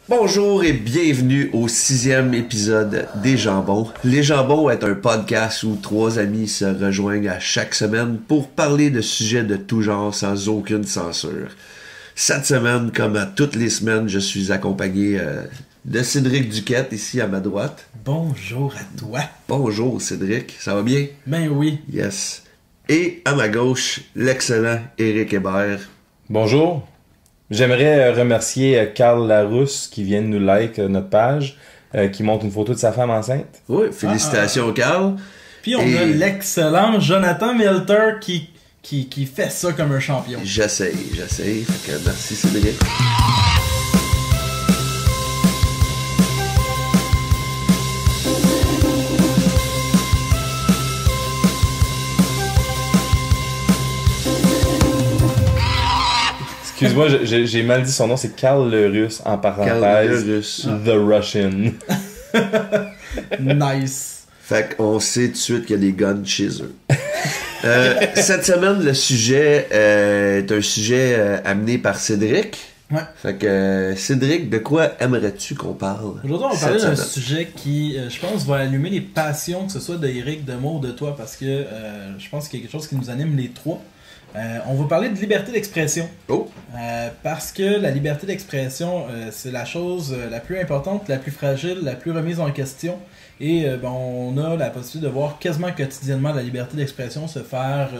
Bonjour et bienvenue au 6e épisode des Jambons. Les Jambons est un podcast où trois amis se rejoignent à chaque semaine pour parler de sujets de tout genre sans aucune censure. Cette semaine, comme à toutes les semaines, je suis accompagné de Cédric Duquette, ici à ma droite. Bonjour à toi. Bonjour Cédric, ça va bien? Ben oui. Yes. Et à ma gauche, l'excellent Éric Hébert. Bonjour. J'aimerais remercier Carl Larousse qui vient de nous like notre page, qui montre une photo de sa femme enceinte. Oui, félicitations Carl. Puis on a l'excellent Jonathan Milter qui fait ça comme un champion. J'essaye. Fait que merci Cédric. Excuse-moi, j'ai mal dit son nom, c'est Carl le Russe, en parenthèse. Carl le Russe. The Russian. Nice. Fait qu'on sait tout de suite qu'il y a des guns chez eux. Cette semaine, le sujet est un sujet amené par Cédric. Ouais. Fait que Cédric, de quoi aimerais-tu qu'on parle? Aujourd'hui, on va parler d'un sujet qui, je pense, va allumer les passions, que ce soit d'Éric, de moi ou de toi, parce que je pense qu'il y a quelque chose qui nous anime les trois. On va parler de liberté d'expression. Oh! Parce que la liberté d'expression, c'est la chose la plus importante, la plus fragile, la plus remise en question. Et on a la possibilité de voir quasiment quotidiennement la liberté d'expression se faire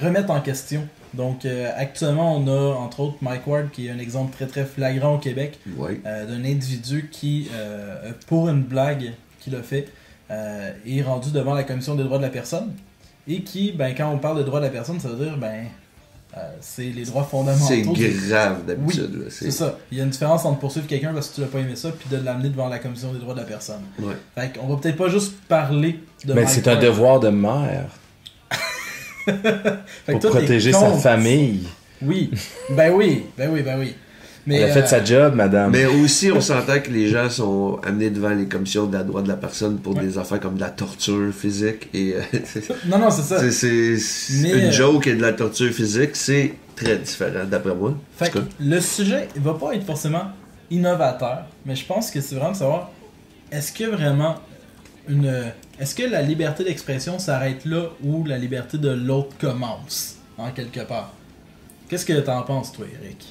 remettre en question. Donc actuellement, on a entre autres Mike Ward qui est un exemple très très flagrant au Québec, Oui. d'un individu qui, pour une blague qu'il a fait, est rendu devant la Commission des droits de la personne. Et qui, quand on parle de droits de la personne, ça veut dire, c'est les droits fondamentaux. C'est grave d'habitude. Oui, là. c'est ça. Il y a une différence entre poursuivre quelqu'un parce que tu n'as pas aimé ça, puis de l'amener devant la Commission des droits de la personne. Ouais. Fait qu'on va peut-être pas juste parler de Mais Mike c'est un Ward. devoir de mère. Fait que Pour toi, t'es protéger sa contre. famille. Oui. Ben oui. Mais, Elle a fait sa job, madame. Mais aussi, on s'entend que les gens sont amenés devant les commissions des droits de la personne pour des affaires comme de la torture physique. Et Non, c'est ça. c'est Mais, une joke et de la torture physique, c'est très différent, d'après moi. Fait que le sujet, il va pas être forcément innovateur, mais je pense que c'est vraiment de savoir, est-ce que vraiment est-ce que la liberté d'expression s'arrête là où la liberté de l'autre commence, en quelque part? Qu'est-ce que t'en penses, toi, Eric?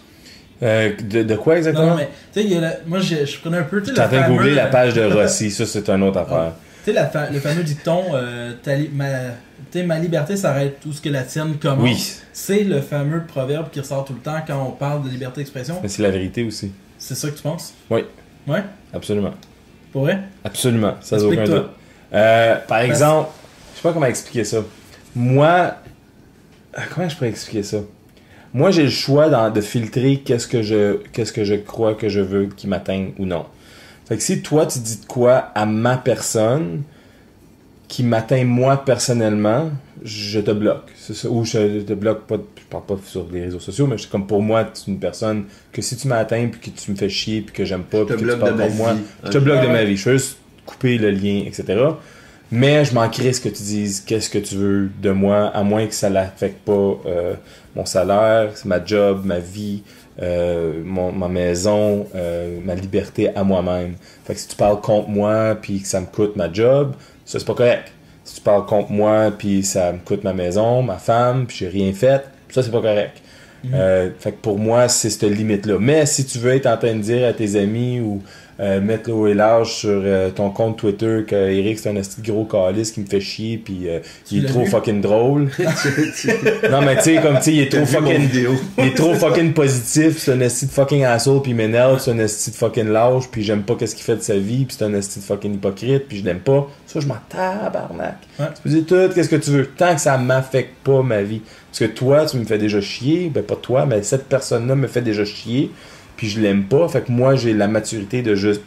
De quoi exactement? Non, mais tu sais, moi je prenais un peu. Je suis en train de googler la page de Rossi, ça c'est une autre affaire. Tu sais, le fameux dicton, ma liberté s'arrête où ce que la tienne commence. Oui. C'est le fameux proverbe qui ressort tout le temps quand on parle de liberté d'expression. Mais c'est la vérité aussi. C'est ça que tu penses? Oui. Ouais? Absolument. Pour vrai? Absolument, ça n'a aucun Explique-toi. doute. Par exemple, je sais pas comment expliquer ça. Moi, comment je pourrais expliquer ça? Moi, j'ai le choix de filtrer qu'est-ce que je crois que je veux qui m'atteigne ou non. Fait que si toi, tu dis de quoi à ma personne qui m'atteint moi personnellement, je te bloque. C'est ça. Ou je te bloque pas, je parle pas sur les réseaux sociaux, mais comme pour moi, tu es une personne que si tu m'atteins puis que tu me fais chier puis que j'aime pas puis que tu parles pour moi, je te bloque de ma vie. Je veux juste couper le lien, etc. Mais je m'en crisse que tu dises qu'est-ce que tu veux de moi, à moins que ça l'affecte pas mon salaire, ma job, ma vie, ma maison, ma liberté à moi-même. Fait que si tu parles contre moi puis que ça me coûte ma job, ça c'est pas correct. Si tu parles contre moi puis ça me coûte ma maison, ma femme, puis j'ai rien fait, ça c'est pas correct. Fait que pour moi, c'est cette limite-là. Mais si tu veux être en train de dire à tes amis ou mettre le haut et large sur ton compte Twitter que Eric c'est un esti de gros calice qui me fait chier puis il est trop fucking drôle. Non mais tu sais comme tu sais il est trop fucking positif, c'est un esti de fucking asshole puis il m'énerve, c'est un esti de fucking lâche puis j'aime pas qu'est-ce qu'il fait de sa vie puis c'est un esti de fucking hypocrite puis je l'aime pas. Ça je m'en tabarnak. Ouais. Tu peux dire tout qu'est-ce que tu veux tant que ça m'affecte pas ma vie. Parce que toi tu me fais déjà chier, ben pas toi mais cette personne-là me fait déjà chier. Puis je l'aime pas, fait que moi j'ai la maturité de juste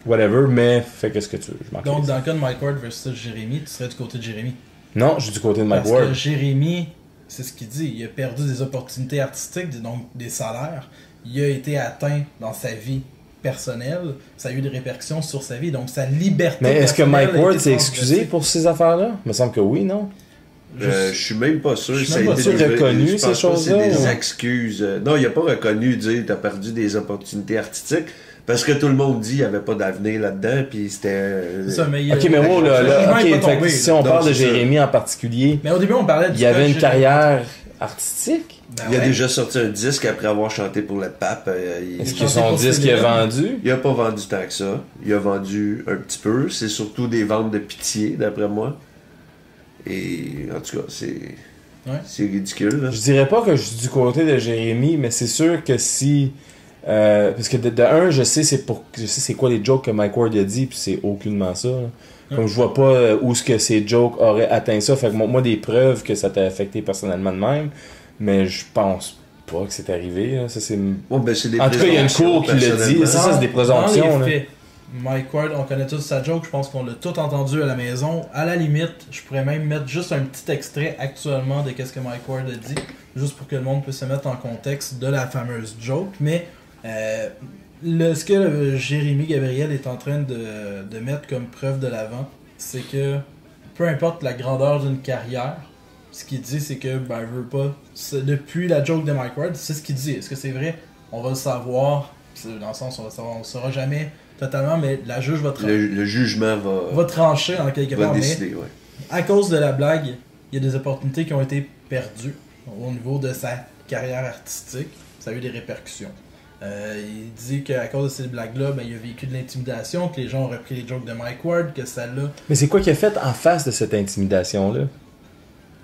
whatever, mais fais qu'est-ce que tu veux. Je m'en Donc, crisse. dans le cas de Mike Ward versus Jérémy, tu serais du côté de Jérémy. Non, je suis du côté de Mike Parce Ward. que Jérémy, c'est ce qu'il dit, il a perdu des opportunités artistiques, donc des salaires. Il a été atteint dans sa vie personnelle, ça a eu des répercussions sur sa vie, donc sa liberté Mais est-ce que personnelle Mike a Ward été s'est excusé transgressée. pour ces affaires-là? Il me semble que oui, non? Je suis même pas sûr. Je suis Ça a même pas été sûr reconnu, je pense ces pas choses-là, que c'est des ou- excuses. Non, il a pas reconnu dire t'as perdu des opportunités artistiques parce que tout le monde dit qu'il n'y avait pas d'avenir là-dedans, puis c'était. C'est ça, mais Ok, mais wow, là, le jugement ok, est pas fait que tombé, si là. on Non, parle de c'est ça. Jérémy en particulier, Mais au début, on parlait il y avait une Jérémy. carrière artistique. Ben Il a ouais. déjà sorti un disque après avoir chanté pour le pape. Est-ce que que son pour disque Céline? a vendu? Il a pas vendu tant que ça. Il a vendu un petit peu. C'est surtout des ventes de pitié, d'après moi. Et en tout cas, c'est ridicule. Là. Je dirais pas que je suis du côté de Jérémy, mais c'est sûr que si... parce que de un, je sais c'est quoi les jokes que Mike Ward a dit, puis c'est aucunement ça. Là. Comme je vois pas où ce que ces jokes auraient atteint ça, fait que moi des preuves que ça t'a affecté personnellement de même, mais je pense pas que c'est arrivé. Là. Ça, c'est... Bon, ben, c'est des En tout cas, il y a une cour qui l'a dit. personnellement. C'est ça, c'est des présomptions, Dans là. les faits, Mike Ward, on connaît tous sa joke, je pense qu'on l'a tout entendu à la maison. À la limite, je pourrais même mettre juste un petit extrait actuellement de qu'est-ce que Mike Ward a dit, juste pour que le monde puisse se mettre en contexte de la fameuse joke. Mais ce que Jérémy Gabriel est en train de mettre comme preuve de l'avant, c'est que peu importe la grandeur d'une carrière, ce qu'il dit, c'est que, ben, je veux pas. Depuis la joke de Mike Ward, c'est ce qu'il dit. Est-ce que c'est vrai? On va le savoir. Dans le sens, on va le savoir. On le saura jamais totalement, mais la juge va, Le jugement va trancher en quelque va part. Mais décider, ouais. à cause de la blague, il y a des opportunités qui ont été perdues au niveau de sa carrière artistique. Ça a eu des répercussions. Il dit qu'à cause de ces blagues-là, ben, il a vécu de l'intimidation, que les gens ont repris les jokes de Mike Ward, que ça l'a... Mais c'est quoi qu'il a fait en face de cette intimidation-là?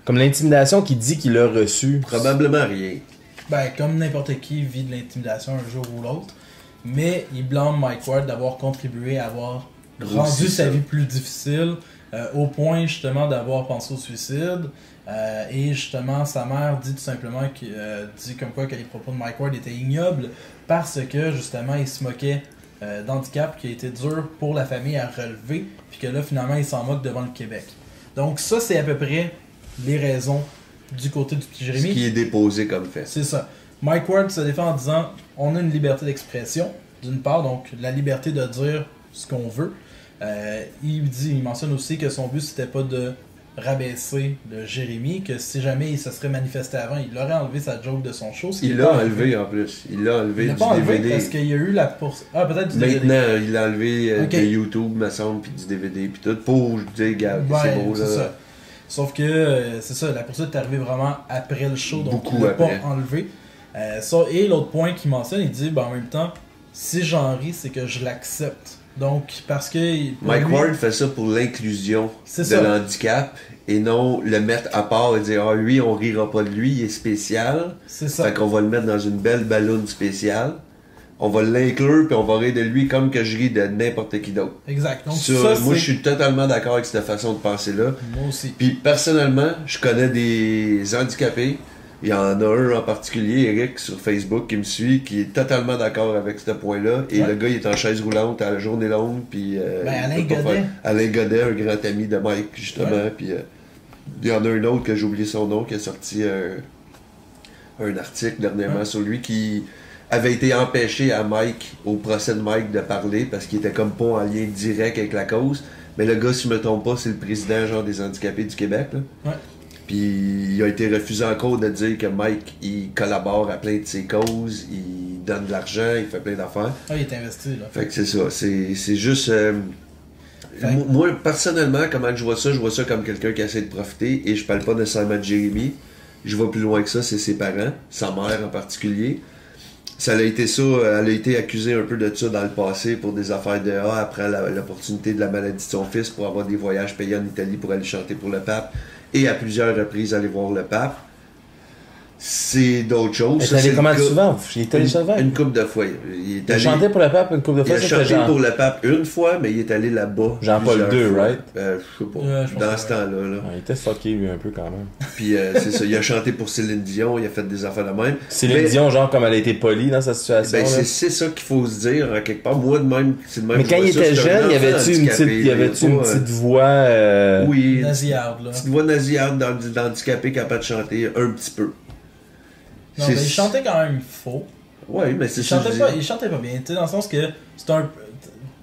Comme l'intimidation qu'il dit qu'il a reçue. Probablement rien. Ben, comme n'importe qui vit de l'intimidation un jour ou l'autre. Mais il blâme Mike Ward d'avoir contribué à avoir rendu Aussi sa ça. vie plus difficile, au point justement d'avoir pensé au suicide. Et justement, sa mère dit tout simplement dit comme quoi que les propos de Mike Ward étaient ignobles parce que justement il se moquait d'handicap qui a été dur pour la famille à relever, puis que là finalement il s'en moque devant le Québec. Donc ça c'est à peu près les raisons du côté du petit Ce Jérémy. qui est déposé comme fait. C'est ça. Mike Ward se défend en disant on a une liberté d'expression, d'une part, donc la liberté de dire ce qu'on veut. Il mentionne aussi que son but c'était pas de rabaisser le Jérémy, que si jamais il se serait manifesté avant, il aurait enlevé sa joke de son show. ce qui Il est l'a pas enlevé en plus. Il l'a enlevé Il l'a du pas enlevé DVD. parce qu'il y a eu la peut-être du DVD. Maintenant, il l'a enlevé Ok. de YouTube, me semble, puis du DVD, puis tout, pour dire, gars, Ouais, c'est beau, c'est là. ça. Sauf que, c'est ça, la poursuite est arrivée vraiment après le show, donc Beaucoup il l'a pas après. enlevé. Et l'autre point qu'il mentionne, il dit, ben, en même temps, si j'en ris, c'est que je l'accepte. Donc, parce que... pour Mike lui, Ward fait ça pour l'inclusion C'est de ça. l'handicap et non le mettre à part et dire ah lui on rira pas de lui, il est spécial. C'est ça. Fait qu'on va le mettre dans une belle balloune spéciale. On va l'inclure puis on va rire de lui comme que je ris de n'importe qui d'autre. Exact. Donc, Ça, ça, moi c'est- je suis totalement d'accord avec cette façon de penser là. Moi aussi. Puis personnellement, je connais des handicapés. Il y en a un en particulier, Eric, sur Facebook, qui me suit, qui est totalement d'accord avec ce point-là. Et Ouais. le gars, il est en chaise roulante à la journée longue. Puis, Alain il peut pas Godet. Alain Godet, un grand ami de Mike, justement. Ouais. Puis, il y en a un autre que j'ai oublié son nom, qui a sorti un article dernièrement Ouais. sur lui, qui avait été empêché à Mike, au procès de Mike, de parler parce qu'il était comme pas en lien direct avec la cause. Mais le gars, si je me trompe pas, c'est le président genre des handicapés du Québec. Là. Ouais. Puis il a été refusé encore de dire que Mike, il collabore à plein de ses causes, il donne de l'argent, il fait plein d'affaires. Ah, il est investi, là. Fait que c'est ça, c'est juste... Fait- Moi, personnellement, comment je vois ça comme quelqu'un qui essaie de profiter, et je parle pas nécessairement de Jérémy, je vais plus loin que ça, c'est ses parents, sa mère en particulier. Ça a été ça, elle a été accusée un peu de ça dans le passé pour des affaires de après l'opportunité de la maladie de son fils pour avoir des voyages payés en Italie pour aller chanter pour le pape, et à plusieurs reprises aller voir le pape. C'est d'autres choses. Elle Ça, est allé c'est comment le cas- souvent? Il est allé souvent? Une couple de fois. Il est Il a allé- chanté pour le pape une couple de il fois, a ça chanté fait genre... pour le pape une fois, mais il est allé là-bas. Jean-Paul plusieurs II, fois. right? Je sais pas. Ouais, je pense Dans que ce ouais. temps-là. Là. Ouais, il était fucké lui un peu quand même. Puis c'est ça. Il a chanté pour Céline Dion, il a fait des affaires de même. Céline Mais- Dion, genre comme elle a été polie dans sa situation. Ben, là. c'est ça qu'il faut se dire, en quelque part. Moi, de même, c'est de même. Mais que quand je il vois ça, était c'est un jeune, il y enfant avait-tu une handicapé, petite, il y là, avait-tu une pas, petite voix... Oui, Nasillarde, là. petite voix nasillarde d'handicapé capable de chanter un petit peu. Non, C'est- mais il chantait quand même faux. Ouais, mais c'est Il ça. chantait pas bien, tu sais, dans le sens que c'est un...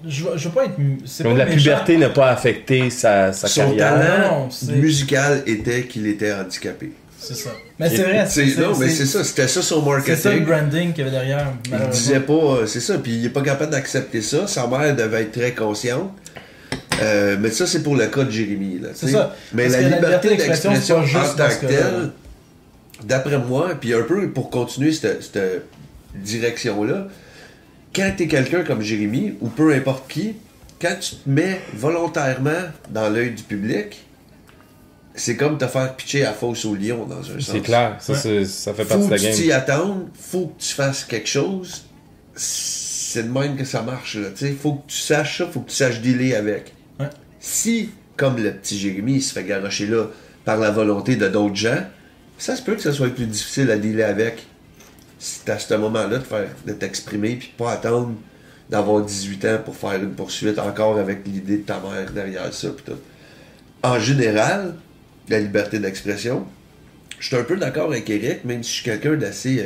je veux pas être. C'est Donc pas la méchant. puberté n'a pas affecté sa Son carrière. talent Non, c'est- musical était qu'il était handicapé. C'est ça. Mais c'est vrai, Non, mais c'est ça, c'était ça son marketing. C'est ça le branding qu'il y avait derrière. Il disait pas, c'est ça, puis il est pas capable d'accepter ça. Sa mère devait être très consciente. Mais ça, c'est pour le cas de Jérémy. Là, C'est ça. Mais Parce la que liberté d'expression c'est pas en juste tant dans ce que cas-là. telle, d'après moi, puis un peu pour continuer cette direction-là, quand t'es quelqu'un comme Jérémy, ou peu importe qui, quand tu te mets volontairement dans l'œil du public, c'est comme te faire pitcher à fausse au lion dans un sens. C'est clair, ça, Ouais. ça fait Faut partie de que la tu game. t'y attendes, faut que tu fasses quelque chose. C'est de même que ça marche, là. T'sais, faut que tu saches ça, faut que tu saches dealer avec. Ouais. Si, comme le petit Jérémy, il se fait garrocher là par la volonté de d'autres gens, ça se peut que ça soit plus difficile à dealer avec. C'est à ce moment-là de t'exprimer puis pas attendre d'avoir 18 ans pour faire une poursuite encore avec l'idée de ta mère derrière ça pis tout. En général, la liberté d'expression, je suis un peu d'accord avec Eric, même si je suis quelqu'un d'assez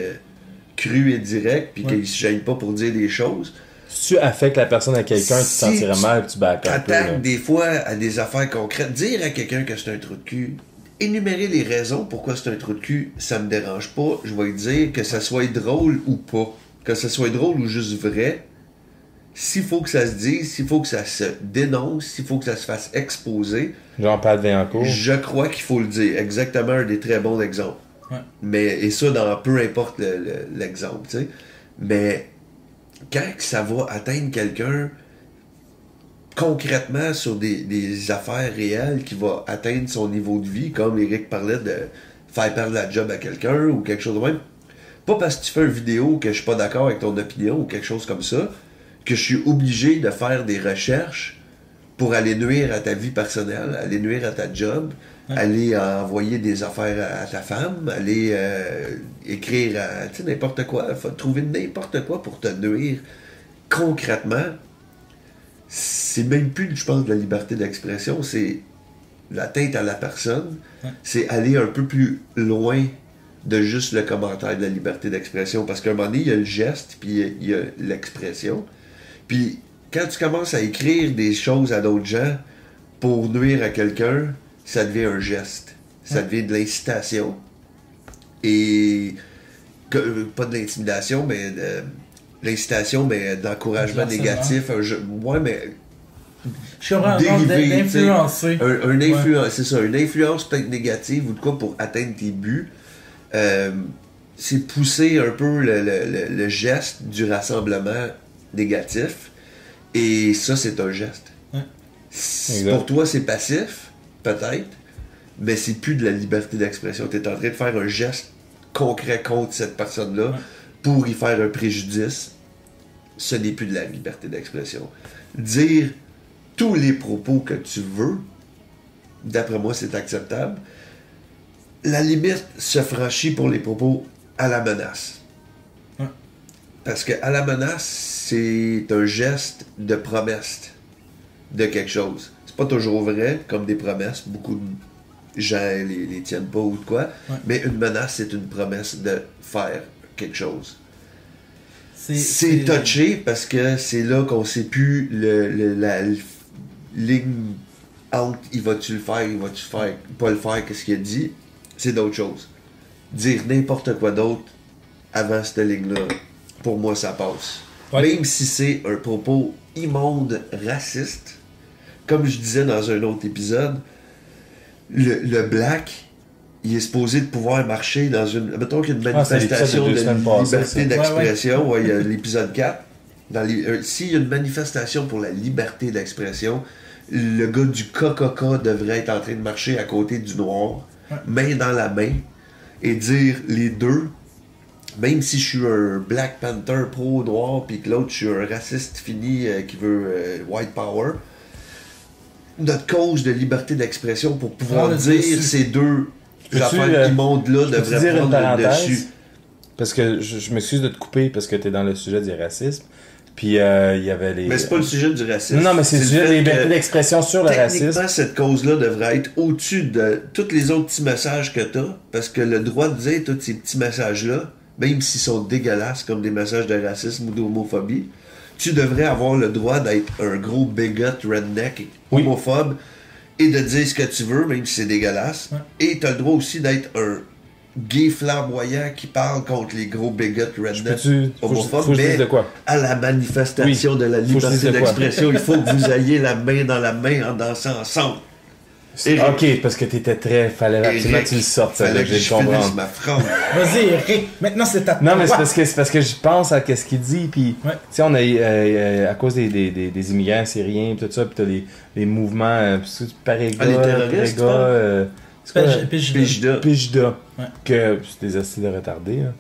cru et direct puis qu'il se gêne pas pour dire des choses. Si tu affectes la personne à quelqu'un, tu te Si sentirais tu mal, tu back un peu. là. T'attaques des fois à des affaires concrètes. Dire à quelqu'un que c'est un trou de cul, énumérer les raisons pourquoi c'est un trou de cul, ça me dérange pas. Je vais lui dire que ça soit drôle ou pas. Que ça soit drôle ou juste vrai. S'il faut que ça se dise, s'il faut que ça se dénonce, s'il faut que ça se fasse exposer, Genre Pat Vaillancourt. je crois qu'il faut le dire. Exactement un des très bons exemples. Ouais. Mais, et ça dans peu importe l'exemple, tu sais. Mais quand que ça va atteindre quelqu'un concrètement sur des affaires réelles qui va atteindre son niveau de vie, comme Eric parlait de faire perdre la job à quelqu'un ou quelque chose de même, pas parce que tu fais une vidéo que je suis pas d'accord avec ton opinion ou quelque chose comme ça, que je suis obligé de faire des recherches pour aller nuire à ta vie personnelle, aller nuire à ta job, aller envoyer des affaires à ta femme, aller écrire à tu sais, n'importe quoi, faut trouver n'importe quoi pour te nuire concrètement. C'est même plus, je pense, de la liberté d'expression, c'est l'atteinte à la personne, c'est aller un peu plus loin de juste le commentaire de la liberté d'expression, parce qu'à un moment donné, il y a le geste, puis il y a l'expression. Puis quand tu commences à écrire des choses à d'autres gens pour nuire à quelqu'un, ça devient un geste. Ça devient de l'incitation. Et pas de l'intimidation, mais de l'incitation, mais d'encouragement négatif. Ouais, mais Je comprends, dérivé, d'influencer. un influence, c'est ça, une influence peut-être négative ou de quoi pour atteindre tes buts. C'est pousser un peu le geste du rassemblement négatif. Et ça, c'est un geste. Exact. Pour toi, c'est passif, peut-être, mais c'est plus de la liberté d'expression. Tu es en train de faire un geste concret contre cette personne-là pour y faire un préjudice. Ce n'est plus de la liberté d'expression. Dire tous les propos que tu veux, d'après moi, c'est acceptable. La limite se franchit pour les propos à la menace. Parce que à la menace, c'est un geste de promesse de quelque chose. C'est pas toujours vrai, comme des promesses. Beaucoup de gens les tiennent pas ou de quoi. Mais une menace, c'est une promesse de faire quelque chose. C'est touché parce que c'est là qu'on sait plus la ligne entre il va-tu le faire, pas le faire, qu'est-ce qu'il a dit. C'est d'autres choses. Dire n'importe quoi d'autre avant cette ligne-là, pour moi, ça passe. Ouais. Même si c'est un propos immonde, raciste, comme je disais dans un autre épisode, le black, il est supposé de pouvoir marcher dans une... Mettons qu'il y a une manifestation c'est de l'épisode de 2 semaines passées, liberté ça. d'expression, il y a l'épisode 4. S'il y a une manifestation pour la liberté d'expression, le gars du KKK devrait être en train de marcher à côté du noir, main dans la main, et dire les deux, même si je suis un Black Panther pro-noir, puis que l'autre, je suis un raciste fini qui veut white power, notre cause de liberté d'expression pour pouvoir dire ces deux affaires immondes-là devraient prendre le dessus. Parce que je m'excuse de te couper parce que t'es dans le sujet du racisme. Puis il y avait les... Mais c'est pas le sujet du racisme. Non, mais c'est le sujet de la liberté d'expression sur le racisme. Techniquement, cette cause-là devrait être au-dessus de tous les autres petits messages que t'as, parce que le droit de dire tous ces petits messages-là, même s'ils sont dégueulasses comme des messages de racisme ou d'homophobie, tu devrais avoir le droit d'être un gros bigot redneck homophobe et de dire ce que tu veux, même si c'est dégueulasse. Ouais. Et t'as le droit aussi d'être un gay flamboyant qui parle contre les gros bigots redneck homophobes, mais de quoi? À la manifestation de la liberté d'expression, il faut que vous ayez la main dans la main en dansant ensemble. Ok, parce que t'étais très... Fallait absolument que tu le sortes. Fallait que je finisse ma phrase. Vas-y, Eric, maintenant c'est ta... Non, mais c'est parce que je pense à ce qu'il dit, puis tu sais, on a à cause des immigrants syriens, tout ça, puis t'as les mouvements, Parega, les terroristes, Pijda, que c'est des acides retardés, là.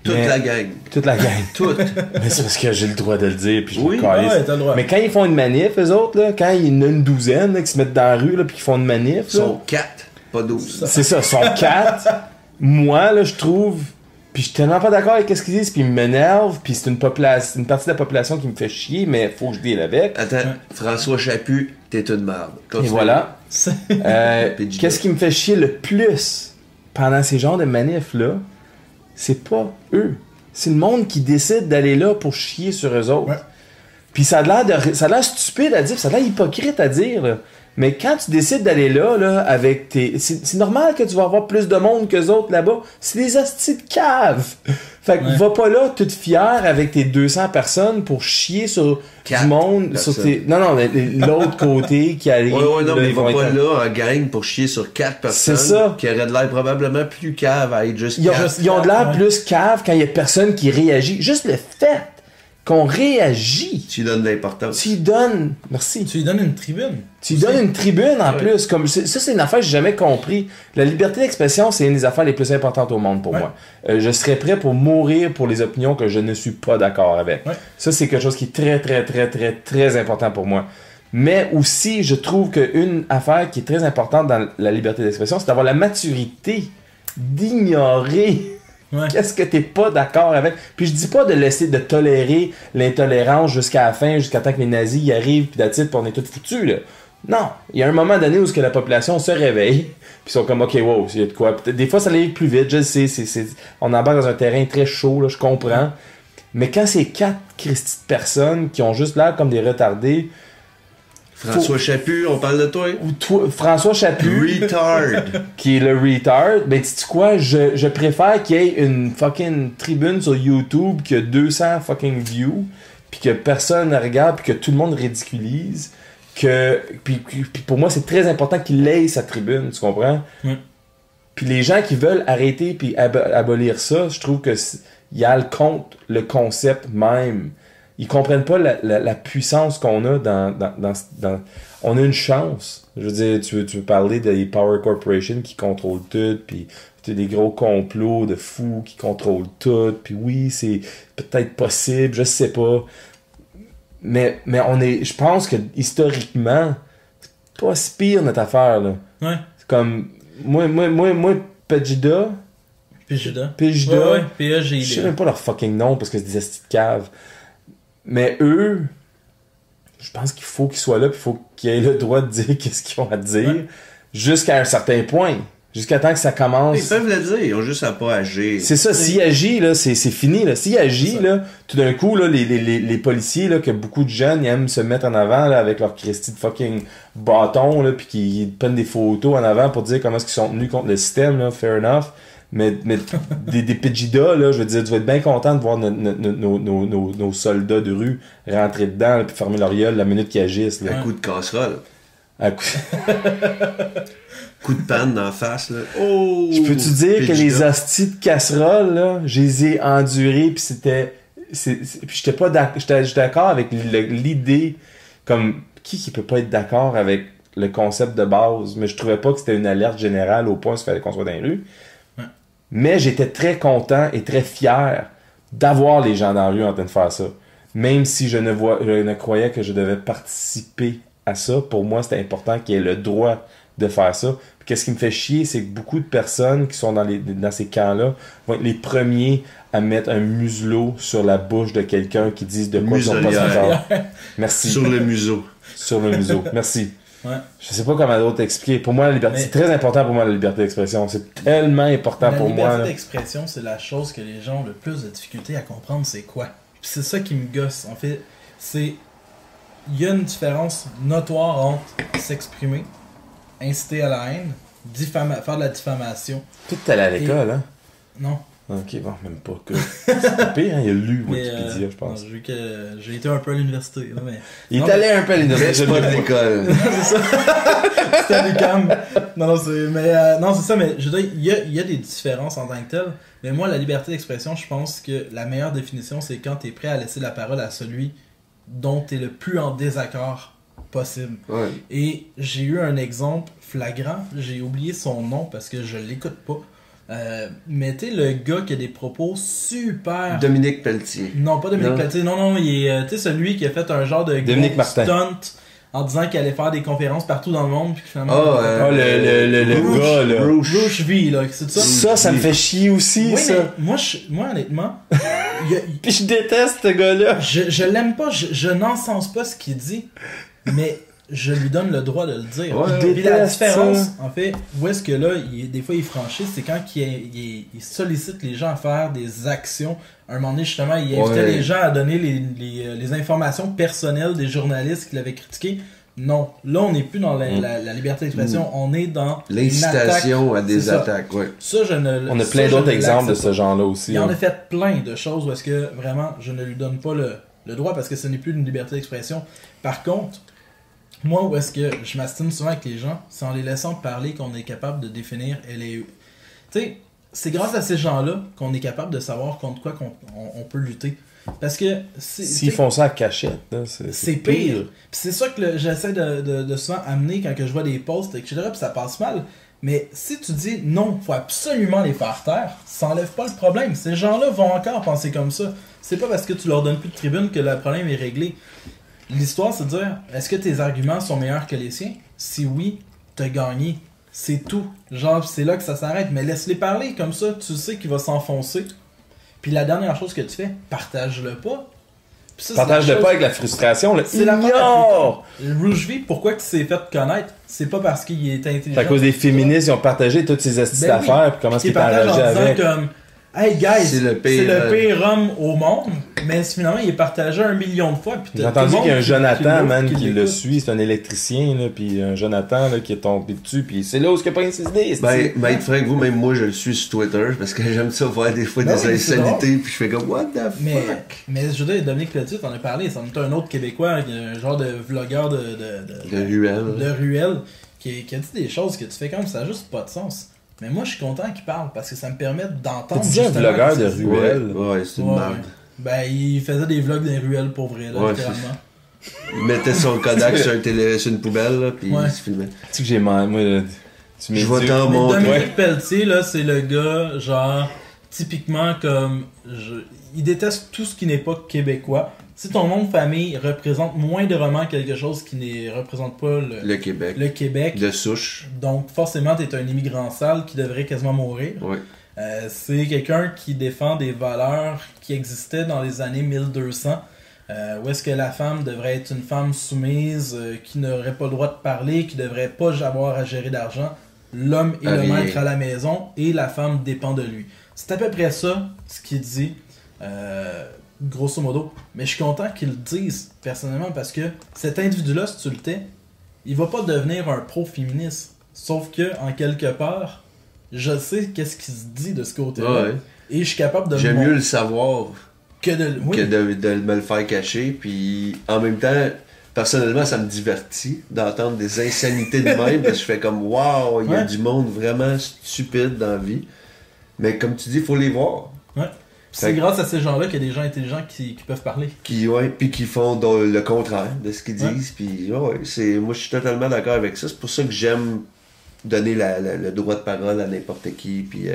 Toute la gang. Toute. Mais c'est parce que j'ai le droit de le dire, puis je me calisse. T'as le droit. Mais quand ils font une manif, eux autres, là, quand il y en a une douzaine là, qui se mettent dans la rue, là, puis qui font une manif... Ils sont 4, pas 12. C'est ça, ils sont 4. Moi, là, je trouve... Puis je suis tellement pas d'accord avec ce qu'ils disent, puis ils m'énervent, puis c'est une partie de la population qui me fait chier, mais faut que je deal avec. Attends, François Chaput, t'es une merde. Et voilà. Qu'est-ce qui me fait chier le plus pendant ces genres de manifs-là? C'est pas eux. C'est le monde qui décide d'aller là pour chier sur eux autres. Ouais. Puis ça a l'air stupide à dire, ça a l'air hypocrite à dire, là. Mais quand tu décides d'aller là, avec tes... C'est normal que tu vas avoir plus de monde qu'eux autres là-bas. C'est des hosties de caves. Fait que va pas là toute fière avec tes 200 personnes pour chier sur du monde. Sur tes... Non, l'autre côté qui arrive. Ouais, non, mais va pas là en gang pour chier sur 4 personnes. C'est ça. Qui auraient de l'air probablement plus cave à être juste ils ont de l'air plus cave quand il y a personne qui réagit. Juste le fait qu'on réagit. Tu lui donnes de l'importance. Merci. Tu lui donnes une tribune. Tu lui donnes une tribune en plus. Comme ça, c'est une affaire que j'ai jamais compris. La liberté d'expression, c'est une des affaires les plus importantes au monde pour moi. Je serais prêt pour mourir pour les opinions que je ne suis pas d'accord avec. Ça, c'est quelque chose qui est très, très, très, très, très important pour moi. Mais aussi, je trouve qu'une affaire qui est très importante dans la liberté d'expression, c'est d'avoir la maturité d'ignorer qu'est-ce que t'es pas d'accord avec. Puis je dis pas de laisser de tolérer l'intolérance jusqu'à la fin, jusqu'à temps que les nazis y arrivent, puis d'attitude, puis on est tous foutus, là. Non, il y a un moment donné où la population se réveille, puis ils sont comme, ok, wow, il y a de quoi. Des fois, ça allait plus vite, je sais, on embarque dans un terrain très chaud, là, je comprends. Mais quand c'est 4 Christy de personnes qui ont juste l'air comme des retardés... François Chaput, on parle de toi? François Chaput. Retard. Qui est le retard. Ben, tu sais quoi? Je préfère qu'il y ait une fucking tribune sur YouTube qui a 200 fucking views, puis que personne ne regarde, puis que tout le monde ridiculise. Puis pour moi, c'est très important qu'il ait sa tribune, tu comprends? Puis les gens qui veulent arrêter puis abolir ça, je trouve que il y a le concept même. Ils comprennent pas la puissance qu'on a dans on a une chance. Je veux dire, tu veux parler des Power Corporation qui contrôlent tout, puis tu as des gros complots de fous qui contrôlent tout, puis oui, c'est peut-être possible, je sais pas. Mais je pense que historiquement, c'est pas si pire notre affaire, là. Ouais. C'est comme, moi, Pejda. Ouais, je sais même pas leur fucking nom parce que c'est des astis de cave. Mais eux, je pense qu'il faut qu'ils soient là, puis il faut qu'ils aient le droit de dire qu'est-ce qu'ils ont à dire, jusqu'à un certain point. Jusqu'à temps que ça commence. Ils peuvent le dire, ils ont juste à pas agir. C'est ça, s'ils agissent, là, c'est fini. Là. S'ils agissent, là, tout d'un coup, là, les policiers, là, que beaucoup de jeunes ils aiment se mettre en avant là, avec leur Christy de fucking bâton, là, puis qu'ils prennent des photos en avant pour dire comment est-ce qu'ils sont tenus contre le système, là, fair enough. Mais des Pejida, là, je veux dire, tu vas être bien content de voir nos soldats de rue rentrer dedans, puis fermer leur gueule la minute qu'ils agissent. Là. Un coup de casserole. Coup de panne d'en face, là. Oh! Je peux-tu dire que les hosties de casserole, là, je les ai endurées, puis puis j'étais d'accord avec l'idée, comme, qui peut pas être d'accord avec le concept de base, mais je trouvais pas que c'était une alerte générale au point où il fallait qu'on soit dans les rues. Mais j'étais très content et très fier d'avoir les gens dans la rue en train de faire ça. Même si je ne croyais que je devais participer à ça, pour moi, c'était important qu'il y ait le droit de faire ça. Puis qu'est-ce qui me fait chier, c'est que beaucoup de personnes qui sont dans ces camps-là vont être les premiers à mettre un muselot sur la bouche de quelqu'un qui dise de quoi ils sont pas d'accord. Merci. Sur le museau. Sur le museau. Merci. Ouais. Je sais pas comment d'autres expliquer. Pour moi, la liberté, c'est très important pour moi, la liberté d'expression. C'est tellement important pour moi. La liberté d'expression, c'est la chose que les gens ont le plus de difficulté à comprendre, c'est quoi. Puis c'est ça qui me gosse. En fait, Il y a une différence notoire entre s'exprimer, inciter à la haine, faire de la diffamation. Tout allé à l'école, hein? Non. Ok, bon, même pas que. C'est pas pire, hein? Il a lu Wikipédia, je pense. Non, vu que j'ai été un peu à l'université. Là, mais... Il est allé un peu à l'université. Reste pas de l'école. C'est ça. C'était à l'UQAM. Non, c'est ça, mais je veux dire, il y a des différences en tant que telles. Mais moi, la liberté d'expression, je pense que la meilleure définition, c'est quand tu es prêt à laisser la parole à celui dont tu es le plus en désaccord possible. Ouais. Et j'ai eu un exemple flagrant. J'ai oublié son nom parce que je l'écoute pas. Mais tu sais, le gars qui a des propos super... Dominique Pelletier. Non, pas Dominique Pelletier. Non, il est celui qui a fait un genre de Dominique Martin. stunt en disant qu'il allait faire des conférences partout dans le monde, puis finalement... le gars, là. Rouge V, là, c'est ça? Ça me fait chier aussi, Oui, ça. mais moi honnêtement... Puis je déteste ce gars-là. Je l'aime pas, je n'encense pas ce qu'il dit, mais je lui donne le droit de le dire. Ouais, Puis la déteste différence, ça. en fait, où est-ce que là, des fois il franchit, c'est quand il sollicite les gens à faire des actions. À un moment donné, justement, il invitait les gens à donner les informations personnelles des journalistes qui l'avaient critiqué. Non, là on n'est plus dans la liberté d'expression, on est dans l'incitation à des attaques. Ouais. Ça, On a plein d'autres exemples de ce genre-là aussi. Il en a fait plein de choses où est-ce que vraiment je ne lui donne pas le droit parce que ce n'est plus une liberté d'expression. Par contre, moi où est-ce que je m'astine souvent avec les gens, c'est en les laissant parler qu'on est capable de définir tu sais, c'est grâce à ces gens-là qu'on est capable de savoir contre quoi on peut lutter. Parce que s'ils font ça à cachette, là, c'est pire. Puis c'est ça que j'essaie de souvent amener quand que je vois des posts, etc. Puis ça passe mal. Mais si tu dis non, faut absolument les faire taire, ça enlève pas le problème. Ces gens-là vont encore penser comme ça. C'est pas parce que tu leur donnes plus de tribune que le problème est réglé. L'histoire, c'est de dire, est-ce que tes arguments sont meilleurs que les siens? Si oui, t'as gagné. C'est tout. Genre, c'est là que ça s'arrête. Mais laisse-les parler, comme ça, tu sais qu'il va s'enfoncer. Puis la dernière chose que tu fais, partage-le pas. Ça, partage-le pas avec la frustration. C'est la mort. Rouge V, pourquoi il s'est fait connaître? C'est pas parce qu'il est intelligent. C'est à cause des féministes, ils ont partagé toutes ces astuces d'affaires, puis comment est-ce qu'ils partagent avec. Comme, hey guys, c'est le pire homme au monde, mais finalement il est partagé 1 million de fois. J'ai entendu qu'il y a un Jonathan, qui le suit, c'est un électricien, là, puis un Jonathan là, qui est tombé dessus, puis c'est là où il n'y a pas une idée. Ben, Frank, vous, même moi, je le suis sur Twitter, parce que j'aime ça voir des fois des insanités, puis je fais comme, what the fuck? Mais je veux dire, Dominique Pelletier, t'en as parlé, ça me un autre Québécois, un genre de vlogueur de ruelle, qui a dit des choses que tu fais comme ça n'a juste pas de sens. Mais moi, je suis content qu'il parle parce que ça me permet d'entendre. Tu dis un vlogueur de ruelle. Ouais, c'est une merde. Ben, il faisait des vlogs des ruelles pour vrai, là, littéralement. Il mettait son Kodak sur une poubelle, là, puis il se filmait. Tu sais que j'ai moi, je vais t'en montrer. Dominique Pelletier, là, c'est le gars, genre, typiquement comme. Il déteste tout ce qui n'est pas québécois. Si ton nom de famille représente moindrement quelque chose qui ne représente pas le Québec. De souche. Donc, forcément, t'es un immigrant sale qui devrait quasiment mourir. Oui. C'est quelqu'un qui défend des valeurs qui existaient dans les années 1200. Où est-ce que la femme devrait être une femme soumise, qui n'aurait pas le droit de parler, qui devrait pas avoir à gérer d'argent. L'homme est le maître à la maison et la femme dépend de lui. C'est à peu près ça ce qu'il dit. Grosso modo, mais je suis content qu'ils le disent personnellement parce que cet individu-là, si tu le tais, il va pas devenir un pro-féministe. Sauf que, en quelque part, je sais qu'est-ce qui se dit de ce côté-là. Ouais. Et je suis capable de J'aime mieux le savoir que de me le faire cacher. Puis en même temps, personnellement, ça me divertit d'entendre des insanités de même parce que je fais comme wow, il y a du monde vraiment stupide dans la vie. Mais comme tu dis, il faut les voir. Ouais. C'est grâce à ces gens-là qu'il y a des gens intelligents qui peuvent parler. Puis qui font le contraire de ce qu'ils disent. Puis moi je suis totalement d'accord avec ça. C'est pour ça que j'aime donner le droit de parole à n'importe qui. Puis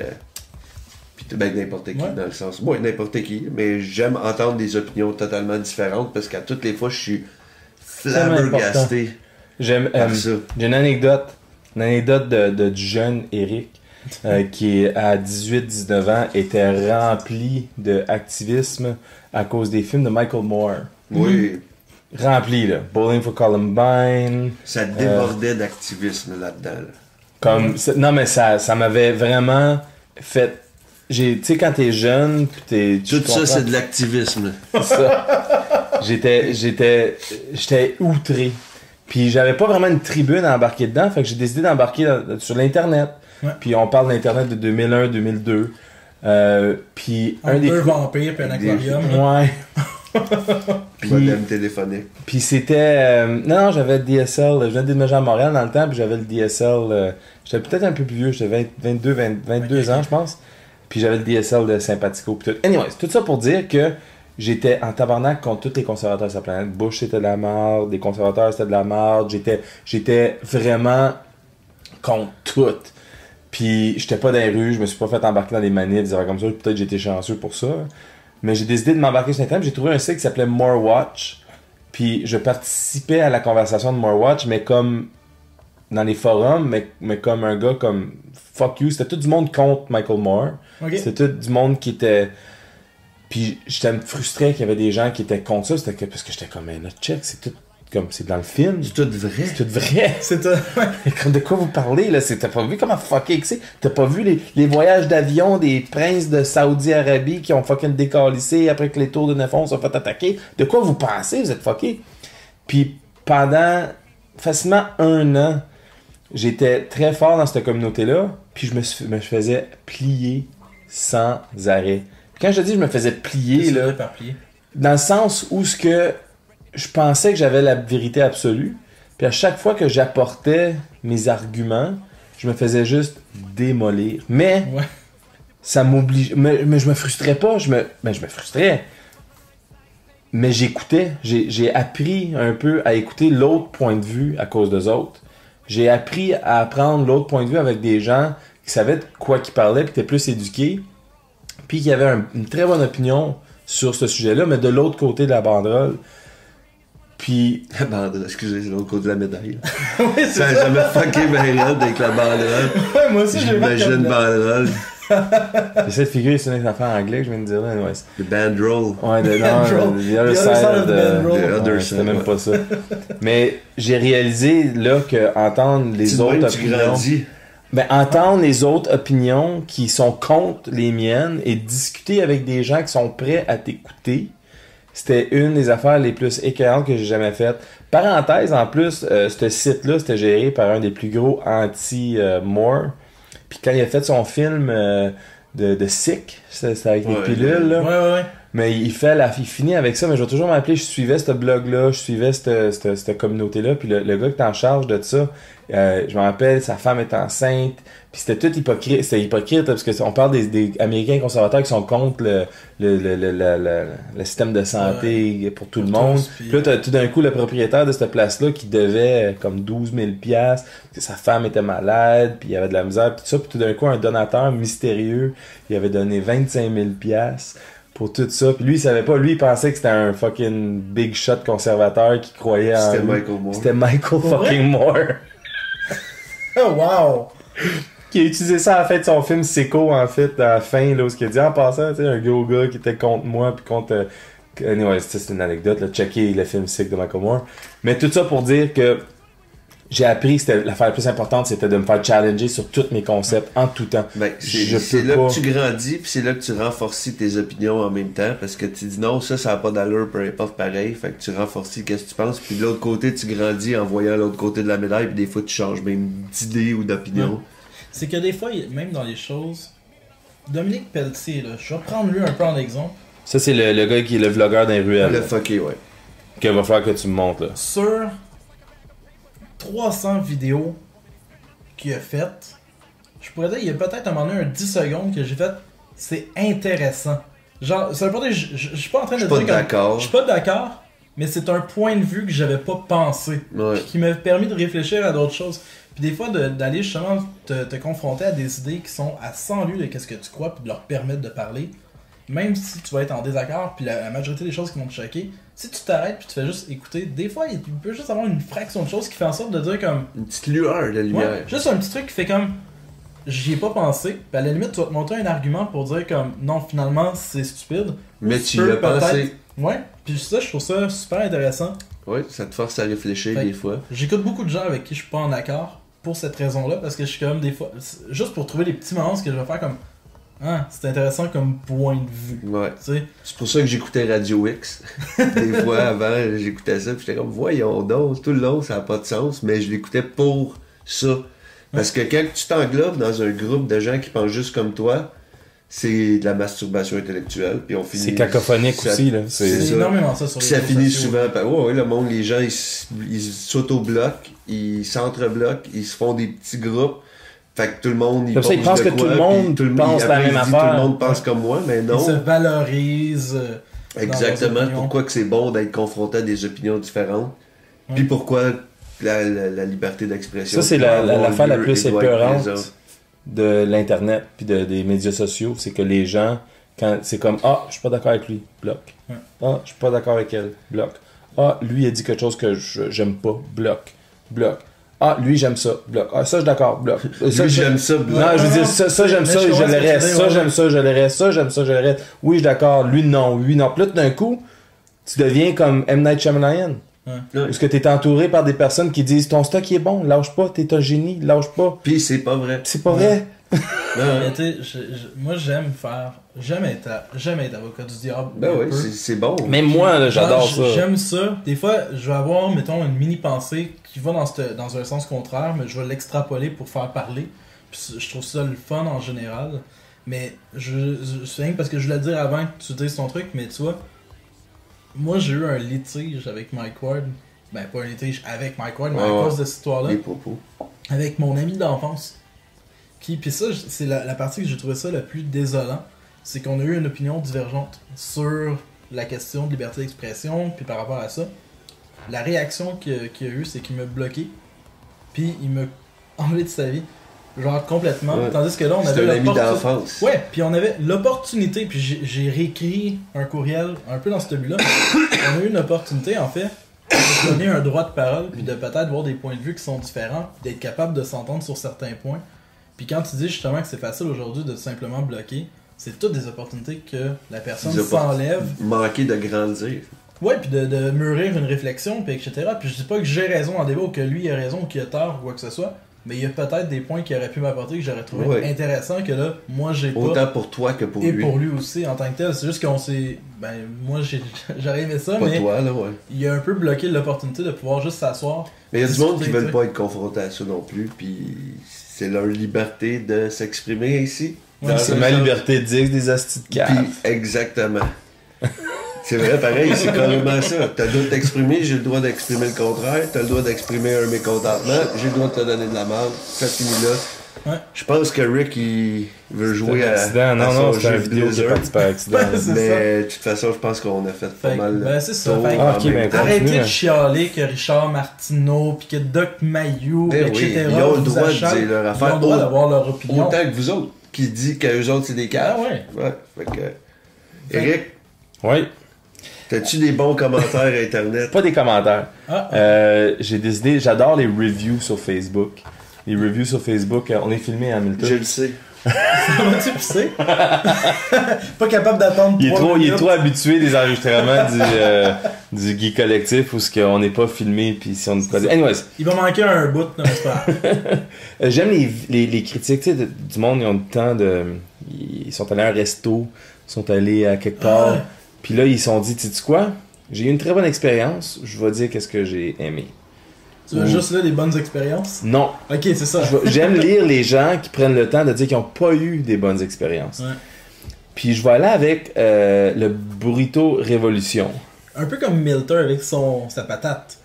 n'importe qui dans le sens. Moi, n'importe qui. Mais j'aime entendre des opinions totalement différentes parce qu'à toutes les fois je suis flabbergasté. J'ai une anecdote. Une anecdote du jeune Eric. Qui à 18-19 ans était rempli d'activisme à cause des films de Michael Moore. Oui. Rempli, là. Bowling for Columbine. Ça débordait d'activisme là-dedans. Non, mais ça m'avait vraiment fait... Tu sais, quand t'es jeune, tout ça, c'est de l'activisme. C'est ça. J'étais outré. Puis j'avais pas vraiment une tribune à embarquer dedans, fait que j'ai décidé d'embarquer sur l'internet. Ouais. Puis on parle d'internet de 2001-2002. Puis un des vampires puis un aquarium. Ouais. Puis modem téléphonique. Puis c'était non, j'avais le DSL, je venais de déménager à Montréal dans le temps, puis j'avais le DSL, j'étais peut-être un peu plus vieux, j'avais 22 ans je pense. Puis j'avais le DSL de Sympathico puis tout. Anyways, tout ça pour dire que j'étais en tabarnak contre tous les conservateurs de sa planète. Bush c'était de la merde, les conservateurs c'était de la merde, j'étais vraiment contre tout. Puis j'étais pas dans les rues, je me suis pas fait embarquer dans des manifs, des affaires comme ça, peut-être j'étais chanceux pour ça. Mais j'ai décidé de m'embarquer sur Internet, j'ai trouvé un site qui s'appelait More Watch. Puis je participais à la conversation de More Watch, mais comme dans les forums, mais comme un gars comme fuck you, c'était tout du monde contre Michael Moore. Okay. C'était tout du monde qui était... Puis j'étais frustré qu'il y avait des gens qui étaient contre ça, c'était que parce que j'étais comme notre check, c'est tout comme c'est dans le film. C'est tout vrai. C'est tout vrai. C'est De quoi vous parlez là? T'as pas vu comment fucké que c'est? T'as pas vu les voyages d'avion des princes de Saudi-Arabie qui ont fucking décalissé après que les tours de Neufon sont fait attaquer? De quoi vous pensez? Vous êtes fucké? Puis pendant facilement 1 an, j'étais très fort dans cette communauté-là, puis je me faisais plier sans arrêt. Puis quand je dis je me faisais plier, là, dans le sens où ce que je pensais que j'avais la vérité absolue, puis à chaque fois que j'apportais mes arguments, je me faisais juste démolir. Mais ça m'oblige. Mais je me frustrais pas, je me frustrais. Mais j'écoutais. J'ai appris un peu à écouter l'autre point de vue à cause d'eux autres. J'ai appris à apprendre l'autre point de vue avec des gens qui savaient de quoi qu'ils parlaient, puis qui étaient plus éduqués, puis qui avaient une très bonne opinion sur ce sujet-là, mais de l'autre côté de la banderole. Puis... La banderole, excusez, c'est l'autre côté de la médaille. Oui, ça a jamais fucké ma raide avec la banderole. Ouais, moi aussi, j'imagine une banderole. J'essaie de figurer sur une affaire anglais que je viens de dire là. Ouais. The bandroll. Ouais, the other side of the bandroll. C'était même pas ça. Mais j'ai réalisé là que entendre les autres opinions. Ben, entendre les autres opinions qui sont contre les miennes et discuter avec des gens qui sont prêts à t'écouter, c'était une des affaires les plus écœurantes que j'ai jamais faites. Parenthèse, en plus, ce site-là, c'était géré par un des plus gros anti-Moore. Puis quand il a fait son film de Sick, c'était avec des pilules, là. Ouais. Mais il finit avec ça, mais je vais toujours m'appeler, je suivais ce blog-là, je suivais cette communauté-là, puis le gars qui est en charge de ça, je me rappelle, sa femme est enceinte, puis c'était tout hypocrite, parce que on parle des Américains conservateurs qui sont contre le système de santé pour tout le monde. Puis là, t'as tout d'un coup le propriétaire de cette place-là qui devait comme 12 000$, parce que sa femme était malade, puis il y avait de la misère, puis tout ça, puis tout d'un coup, un donateur mystérieux, il avait donné 25 000$ pour tout ça. Puis lui, il savait pas. Lui, il pensait que c'était un fucking big shot conservateur qui croyait en... C'était Michael Moore. C'était Michael fucking Moore. Oh, wow! Qui a utilisé ça à la fin de son film Sicko, en fait, à la fin, là, où il a dit en passant, tu sais, un gros gars qui était contre moi, puis contre... Anyway, c'est une anecdote, là, checker le film Sick de Michael Moore. Mais tout ça pour dire que j'ai appris que l'affaire la plus importante, c'était de me faire challenger sur tous mes concepts en tout temps. Ben, c'est là que tu grandis, puis c'est là que tu renforces tes opinions en même temps, parce que tu dis non, ça n'a pas d'allure, peu importe pareil, fait que tu renforces qu'est-ce que tu penses, puis de l'autre côté, tu grandis en voyant l'autre côté de la médaille, puis des fois, tu changes même d'idée ou d'opinion. Ouais. C'est que des fois, même dans les choses, Dominique Pelletier, là, je vais prendre lui un peu en exemple. Ça, c'est le gars qui est le vlogueur d'un ruelle. Le fucké, ouais. Qu'il va falloir que tu me montres, là. Sur 300 vidéos qu'il a faites, je pourrais dire, il y a peut-être un moment donné, 10 secondes que j'ai fait, c'est intéressant. Genre, ça veut pas dire, je suis pas en train de dire d'accord. Je suis pas d'accord, mais c'est un point de vue que j'avais pas pensé. Ouais. Puis qui m'a permis de réfléchir à d'autres choses. Puis des fois, d'aller justement te confronter à des idées qui sont à 100 lieues de qu'est-ce que tu crois, puis de leur permettre de parler. Même si tu vas être en désaccord, puis la majorité des choses qui vont te choquer, si tu t'arrêtes puis tu fais juste écouter, des fois, il peut juste avoir une fraction de choses qui fait en sorte de dire comme... Une petite lueur de lumière. Ouais, juste un petit truc qui fait comme... J'y ai pas pensé. Puis à la limite, tu vas te montrer un argument pour dire comme... Non, finalement, c'est stupide. Mais tu y as pensé. Ouais, puis ça, je trouve ça super intéressant. Ouais, ça te force à réfléchir des fois. J'écoute beaucoup de gens avec qui je suis pas en accord pour cette raison-là, parce que je suis comme des fois... Juste pour trouver les petits moments que je vais faire comme... Ah, c'est intéressant comme point de vue. Ouais. Tu sais, C'est pour ça que j'écoutais Radio X. Des fois, avant, j'écoutais ça, puis j'étais comme, voyons donc, tout le long, ça n'a pas de sens, mais je l'écoutais pour ça. Parce que quand tu t'englobes dans un groupe de gens qui pensent juste comme toi, c'est de la masturbation intellectuelle, puis on finit... C'est cacophonique ça- aussi, là. c'est ça. énormément ça sur Puis les ça réseaux finit sociaux. souvent par... Ouais, le monde, les gens, ils s'auto-bloquent, ils s'entre-bloquent, ils se font des petits groupes. Fait que tout le monde, Comme ça, ils pense pensent de que quoi, tout le puis monde pense la après, même il dit, affaire. Tout le monde pense comme moi, mais non. Ils se valorisent. Dans Exactement. leurs opinions. Pourquoi que c'est bon d'être confronté à des opinions différentes. Ouais. Puis pourquoi la liberté d'expression. Ça, c'est doit avoir l'affaire la lieu plus et doit être épeurante présente. de l'Internet puis des médias sociaux. C'est que les gens, quand c'est comme « Ah, je suis pas d'accord avec lui. » Bloc. Ouais. « Ah, je suis pas d'accord avec elle. » Bloc. « Ah, lui, il a dit quelque chose que j'aime pas. » Bloc. Bloc. « Ah, lui, j'aime ça. » Bloc. « Ah, ça, je suis d'accord. » Bloc. Ça, Lui, j'aime ça. Non, je veux dire, ça j'aime Mais ça, je je comprends le ce que tu reste. dis, Ça, ouais. j'aime ça, je le reste. Ça, j'aime ça, je le reste. Oui, je suis d'accord. Lui, non. Lui, non. Puis là, tout d'un coup, tu deviens comme M. Night Shyamalan. Ouais. Parce que t'es entouré par des personnes qui disent ton stock il est bon, lâche pas, t'es un génie, lâche pas. Puis c'est pas vrai. Pis c'est pas vrai. Non, Mais tu sais, moi j'aime être avocat du diable. ben un oui, peu. c'est bon. Même moi, là, j'adore Genre, ça. J'aime ça. Des fois, je vais avoir, mettons, une mini pensée qui va dans un sens contraire, mais je vais l'extrapoler pour faire parler. Puis je trouve ça le fun en général. Mais c'est rien parce que je voulais le dire avant que tu dises ton truc, mais tu vois, moi j'ai eu un litige avec Mike Ward. Ben, pas un litige avec Mike Ward, mais à Ouais. cause de cette histoire-là. Les propos. Avec mon ami d'enfance. Puis ça, c'est la partie que j'ai trouvé ça le plus désolant. C'est qu'on a eu une opinion divergente sur la question de liberté d'expression, puis par rapport à ça. La réaction qu'il a eu, c'est qu'il m'a bloqué, puis il m'a enlevé de sa vie. Genre complètement. Ouais. Tandis que là, on C'est avait un ami l'opportunité. d'enfance. Ouais, puis on avait l'opportunité, puis j'ai réécrit un courriel un peu dans ce but-là. On a eu une opportunité, en fait, de se donner un droit de parole, puis de peut-être voir des points de vue qui sont différents, puis d'être capable de s'entendre sur certains points. Puis quand tu dis justement que c'est facile aujourd'hui de simplement bloquer, c'est toutes des opportunités que la personne Des s'enlève. Manquer de grandir. Ouais, puis de mûrir une réflexion, puis etc. Puis je dis pas que j'ai raison en débat, ou que lui a raison, ou qu'il a tort, ou quoi que ce soit. Mais il y a peut-être des points qu'il aurait pu m'apporter que j'aurais trouvé Ouais. intéressants que là, moi j'ai pas. Autant pour toi que pour Et lui. pour lui aussi en tant que tel. C'est juste qu'on s'est. Ben, moi j'aurais aimé ça, Pas mais toi, là, ouais. il a un peu bloqué l'opportunité de pouvoir juste s'asseoir. Mais il y a du discuter, monde qui tu veulent sais. pas être confronté à ça non plus, puis c'est leur liberté de s'exprimer ainsi. Ouais, Dans C'est un ma sens. liberté de dire que des astis de Puis, cave. exactement. C'est vrai, pareil, c'est carrément ça. T'as le droit de t'exprimer, j'ai le droit d'exprimer le contraire. T'as le droit d'exprimer un mécontentement, j'ai le droit de te donner de la merde. Ça finit là. Ouais. Je pense que Rick, il veut jouer à, Accident. à Non, son non, c'est un jeu vidéo qui est Blizzard. parti par accident. Ouais, c'est Mais de toute façon, je pense qu'on a fait pas Fait que, mal. ben, c'est ça. tour Fait que- en Ah, ok, même ben, temps. Arrêtez continue, de hein. chialer que Richard Martineau, puis que Doc Mayou, Ben oui, etc. ils ont le vous droit de achalent. dire leur Ils affaire. ont le droit Oh, d'avoir leur opinion. Autant que vous autres, qui dit qu'eux autres, c'est des Ah caves. ouais. Ouais, fait que... Fait- Eric, Oui, t'as-tu des bons commentaires Internet? pas des commentaires. Ah, J'ai décidé, j'adore les reviews sur Facebook. Les reviews sur Facebook, on est filmé à Hamilton. Je le sais. ça va-tu pisser? Pas capable d'attendre Il est 3 trop, il est minutes. trop habitué des enregistrements du Geek Collectif où on n'est pas filmé puis si on est pas... Anyways, Il va manquer un bout, non, c'est pas grave. j'aime les critiques, tu sais, du monde, ils ont le temps de... Ils sont allés à un resto, ils sont allés à quelque part, Ah ouais. puis là, ils se sont dit, tu sais quoi? J'ai eu une très bonne expérience, je vais dire qu'est-ce que j'ai aimé. Tu veux juste là des bonnes expériences? Non, Ok, c'est ça. j'aime lire les gens qui prennent le temps de dire qu'ils n'ont pas eu des bonnes expériences. Ouais. Puis je vais aller avec le Burrito Révolution. Un peu comme Milter avec sa patate.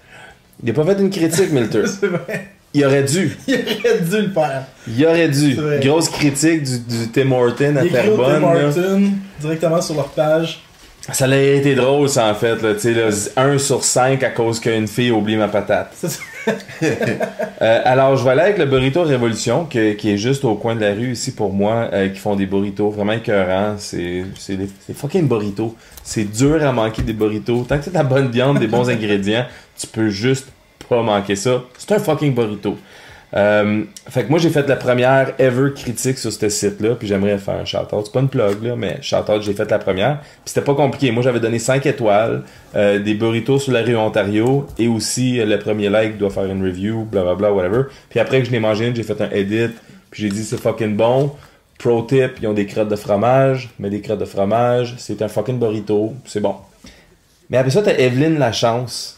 Il n'a pas fait une critique, Milter. C'est vrai. Il aurait dû. Il aurait dû le faire. Il aurait dû. C'est vrai. Grosse critique du Tim Horton à Il écrit au Tim Terrebonne. là. Horton directement sur leur page. Ça a été drôle, ça, en fait. Là, tu sais, là, 1 sur 5 à cause qu'une fille a oublié ma patate. C'est ça. Alors, je vais aller avec le Burrito Révolution, qui est juste au coin de la rue ici pour moi, qui font des burritos vraiment écœurants. C'est fucking burritos. C'est dur à manquer des burritos. Tant que t'as de la bonne viande, des bons ingrédients, tu peux juste pas manquer ça. C'est un fucking burrito. Fait que moi j'ai fait la première ever critique sur ce site-là, puis j'aimerais faire un shout-out. C'est pas une plug là, mais shout-out, j'ai fait la première. Puis c'était pas compliqué. Moi j'avais donné 5 étoiles, des burritos sur la rue Ontario, et aussi le premier like doit faire une review, blablabla, whatever. Puis après que je l'ai mangé une, j'ai fait un edit, puis j'ai dit c'est fucking bon. Pro tip, ils ont des crottes de fromage, mais des crottes de fromage, c'est un fucking burrito, c'est bon. Mais après ça, t'as Evelyne Lachance.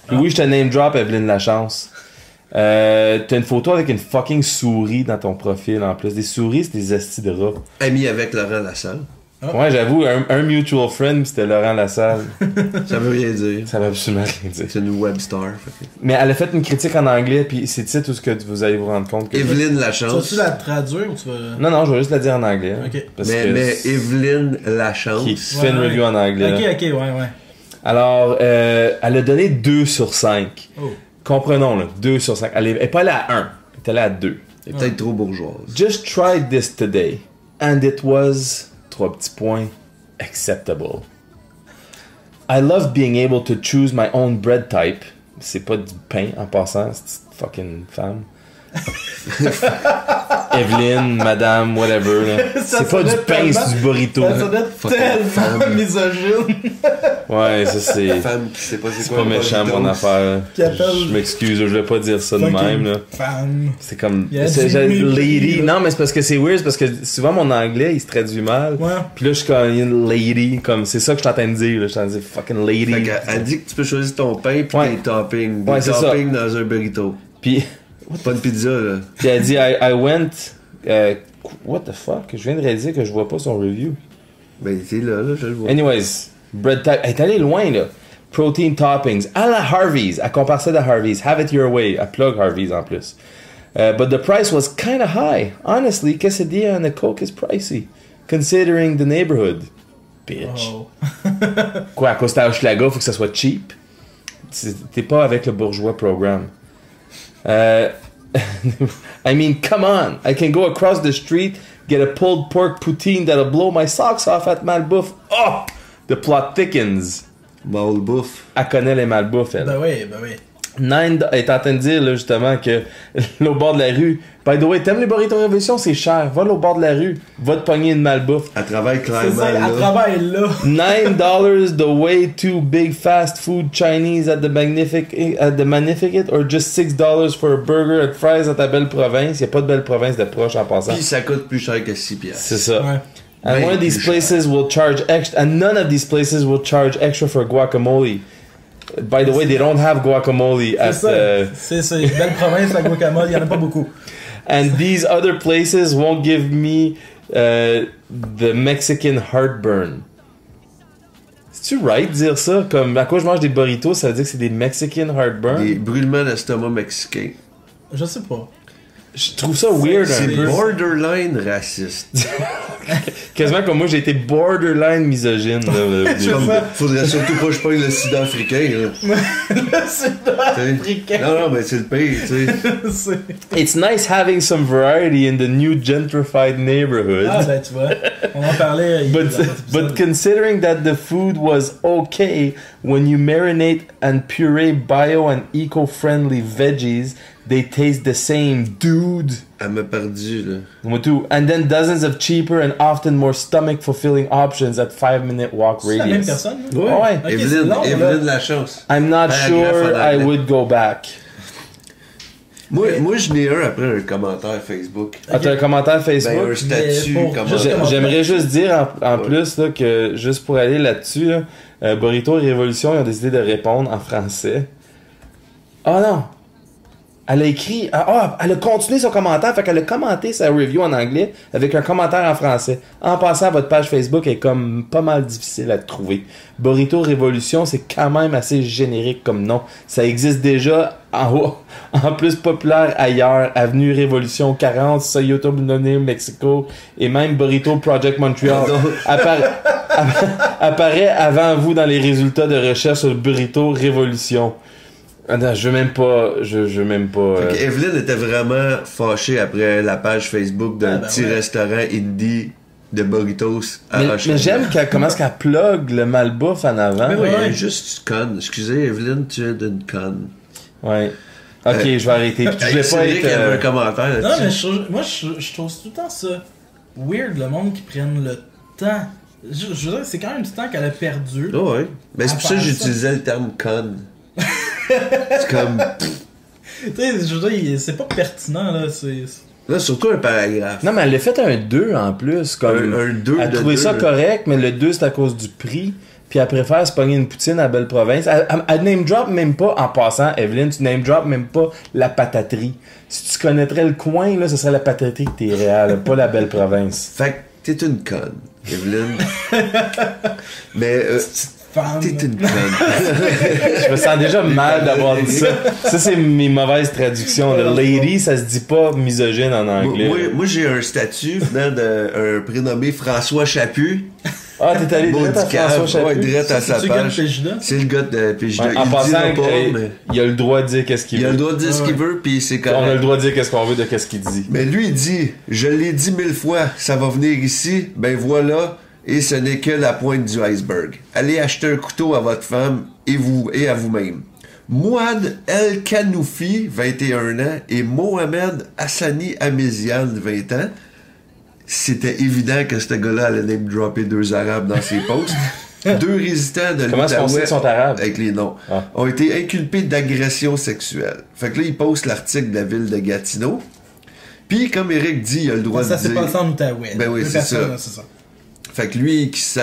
Puis oui, je te name drop Evelyne Lachance. T'as une photo avec une fucking souris dans ton profil en plus. Des souris, c'est des astis de rats. Ami avec Laurent Lassalle. Ouais, j'avoue, un mutual friend, c'était Laurent Lassalle. Ça veut rien dire. Ça veut absolument rien dire. C'est une web star. Mais elle a fait une critique en anglais, puis c'est ça tout ce que vous allez vous rendre compte. Que Evelyne Lachance. Tu vas-tu la traduire ou tu vas... Non, je vais juste la dire en anglais. Ok. Parce mais Evelyne Lachance. qui fait une review en anglais. Ok, ouais. Alors, elle a donné 2 sur 5. Oh. Comprenons, là, 2 sur 5. Elle est pas allée à 1, elle est allée à 2. Elle est peut-être trop bourgeoise. Just tried this today, and it was, 3 petits points, acceptable. I love being able to choose my own bread type. C'est pas du pain en passant, c'est une fucking femme. Evelyne, madame, whatever. Là. C'est pas du pain, c'est du burrito. Ça doit être tellement misogyne. Ouais, ça c'est. Femme qui sait pas c'est C'est quoi. pas méchant mon affaire. Je m'excuse, je vais pas dire ça de même. Là. Femme. C'est comme. Il y a C'est, du lady. là. Non, mais c'est parce que c'est weird, c'est parce que souvent mon anglais il se traduit mal. Ouais. Puis là, je suis comme une lady. Comme, c'est ça que je suis en train de dire. Là. Je suis en train de dire fucking lady. Fait qu'elle- elle dit que tu peux choisir ton pain pis Ouais. tes toppings. Des Ouais, c'est ça. toppings dans un burrito. Puis, Pas une pizza, là. puis elle dit I went. What the fuck? Je viens de réaliser que je vois pas son review. Ben, c'est là, je le vois. Anyways, bread type. Elle est allée loin, là. Protein toppings. À la Harvey's. Elle compare ça de Harvey's. Have it your way. Elle plug Harvey's en plus. But the price was kind of high. Honestly, quesadilla and a Coke is pricey. Considering the neighborhood. Bitch. Oh. Quoi, à cause de Hochelaga, faut que ça soit cheap? T'es pas avec le bourgeois programme. I mean, come on. I can go across the street, get a pulled pork poutine that'll blow my socks off at Malbouffe. Oh! The plot thickens. Bowl bouffe. Elle connaît les Malbouffe, elle. Ben oui. Elle est en train de dire, là, justement, que au bord de la rue... By the way, t'aimes les burritos Révolution? C'est cher. Va au bord de la rue. Va te pogner une Malbouffe. Elle travaille C'est clairement ça, là. elle travaille là. $9 the way to big fast food Chinese at the Magnificent or just $6 for a burger and fries à ta belle province. Y a pas de belle province de proche en passant. Pis ça coûte plus cher que 6 piastres. C'est ça. Ouais. And Ben one of these plus cher. places will charge extra, and none of these places will charge extra for guacamole. By the way, they don't have guacamole at. C'est ça. C'est une belle province, la guacamole, il y en a pas beaucoup. And these other places won't give me the Mexican heartburn. C'est-tu right de dire ça? Comme à quoi je mange des burritos, ça veut dire que c'est des Mexican heartburn? Des brûlements d'estomac mexicains. Je sais pas. Je trouve ça weird un C'est peu. borderline raciste. Quasiment comme moi, j'ai été borderline misogyne. Là, C'est comme, faudrait surtout pas que je pogne le sida africain. Là. C'est T'sais. africain. Non, mais c'est le pire, tu sais. It's nice having some variety in the new gentrified neighborhood. Ah ben tu vois, on en parlait But, dans cet épisode. but considering that the food was okay when you marinate and puree bio and eco-friendly veggies, they taste the same, dude. Elle m'a perdu, là. Moi tout. And then dozens of cheaper and often more stomach-fulfilling options at 5-minute walk C'est la même radius. personne? là? Ouais. Ok, c'est Evelyne, long, là. Evelyne Lachance. I'm not Paragraphe sure en I anglais. would go back. Moi, je n'ai un après un commentaire Facebook. Ah, t'as un commentaire Ben, Facebook? un statut, pour- comment... juste comment- J'aimerais juste dire en Ouais. plus là, que, juste pour aller là-dessus, là, Burrito et Révolution ils ont décidé de répondre en français. Ah non! Elle a écrit. Elle a continué son commentaire, fait qu'elle a commenté sa review en anglais avec un commentaire en français. En passant, votre page Facebook est comme pas mal difficile à trouver. Burrito Révolution, c'est quand même assez générique comme nom. Ça existe déjà en plus populaire ailleurs. Avenue Révolution 40, Soyoto New Mexico et même Burrito Project Montreal apparaît avant vous dans les résultats de recherche sur Burrito Révolution. Attends, je veux même pas. Fait que Evelyne était vraiment fâchée après la page Facebook d'un petit restaurant indie de burritos à Mais Hochelaga. j'aime comment est-ce qu'elle plug le malbouffe en avant. Mais oui, Ouais. elle est juste conne. Excusez, Evelyne, tu es une conne. Ouais. Ok, je vais arrêter. Puis je voulais C'est pas vrai être. qu'il y avait un commentaire Non, là-dessus. mais je trouve tout le temps ça weird, le monde qui prenne le temps. Je veux dire, c'est quand même du temps qu'elle a perdu. Oh, ouais. Mais c'est À pour ça que faire j'utilisais le terme conne. C'est comme. Tu sais, je veux dire, c'est pas pertinent, là. Là, surtout un paragraphe. Non, mais elle a fait un 2 en plus. Comme, Un 2 elle a de trouvé 2. ça correct, mais le 2 c'est à cause du prix. Puis elle préfère se pogner une poutine à Belle-Province. Elle name drop même pas, en passant, Evelyne, tu name drop même pas la pataterie. Si tu connaîtrais le coin, là, ce serait la pataterie que t'es réel, pas la Belle-Province. Fait que t'es une conne, Evelyne. Mais Femme. t'es une conne. Je me sens déjà mal d'avoir dit ça. Ça, c'est mes mauvaises traductions. Le lady, ça se dit pas misogyne en anglais. Moi, j'ai un statut venant d'un prénommé François Chaput. Ah, t'es allé direct à Maudicave, François Chaput? ouais, direct à sa C'est-tu le gars de page. Pégida? C'est le gars de Pégida. En Il le passant, dira pas, mais il a le droit de dire qu'est-ce qu'il il veut. a le droit de dire ce qu'il veut, puis c'est correct. On a le droit de dire qu'est-ce qu'on veut de qu'est-ce qu'il dit. Mais lui, il dit, je l'ai dit 1000 fois, ça va venir ici, ben voilà, et ce n'est que la pointe du iceberg. Allez acheter un couteau à votre femme et à vous-même. Mouad El Kanoufi, 21 ans, et Mohamed Hassani Amézian, 20 ans. C'était évident que ce gars-là allait name dropper 2 Arabes dans ses posts. 2 résistants de Comment est-ce qu'on sait qu'ils sont arabes? avec les noms, Ah. ont été inculpés d'agression sexuelle. Fait que là, il poste l'article de la ville de Gatineau. Puis, comme Eric dit, il a le droit Ça de s'est dire... passé en Outaouais. Ben oui, Deux c'est personnes, ça. là, c'est ça. Fait que lui, qui sent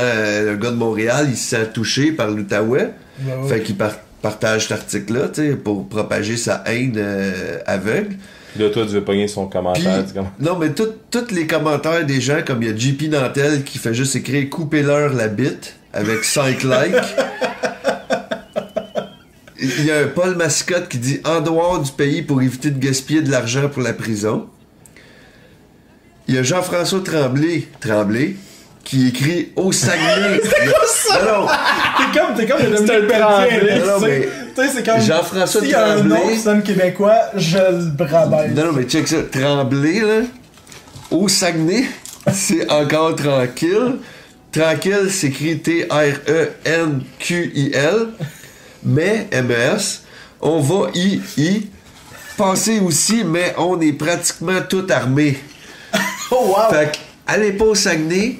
un gars de Montréal, il se sent touché par l'Outaouais. Ouais, ouais. Fait qu'il partage cet article-là, tu sais, pour propager sa haine aveugle. Là, toi, tu veux pogner son Puis, commentaire. Tu commences. non, mais tous les commentaires des gens, comme il y a JP Nantel qui fait juste écrire « Coupez-leur la bite » avec 5 likes. Il y a un Paul Mascotte qui dit « En dehors du pays pour éviter de gaspiller de l'argent pour la prison ». Il y a Jean-François Tremblay, qui écrit « Au Saguenay ». Non, non, T'es comme le C'est Dominique un tremblé. Pelletier, Non, tu sais. mais Tu sais, c'est comme... Jean-François S'il y a un Tremblay- nom qui sonne québécois, je le brabais. non, mais check ça. Tremblay, là, au Saguenay, c'est encore tranquille. Tranquille s'écrit T-R-E-N-Q-I-L. Mais, M-E-S, on va passer aussi, mais on est pratiquement tout armés. Oh wow! Fait que, allez pas au Saguenay.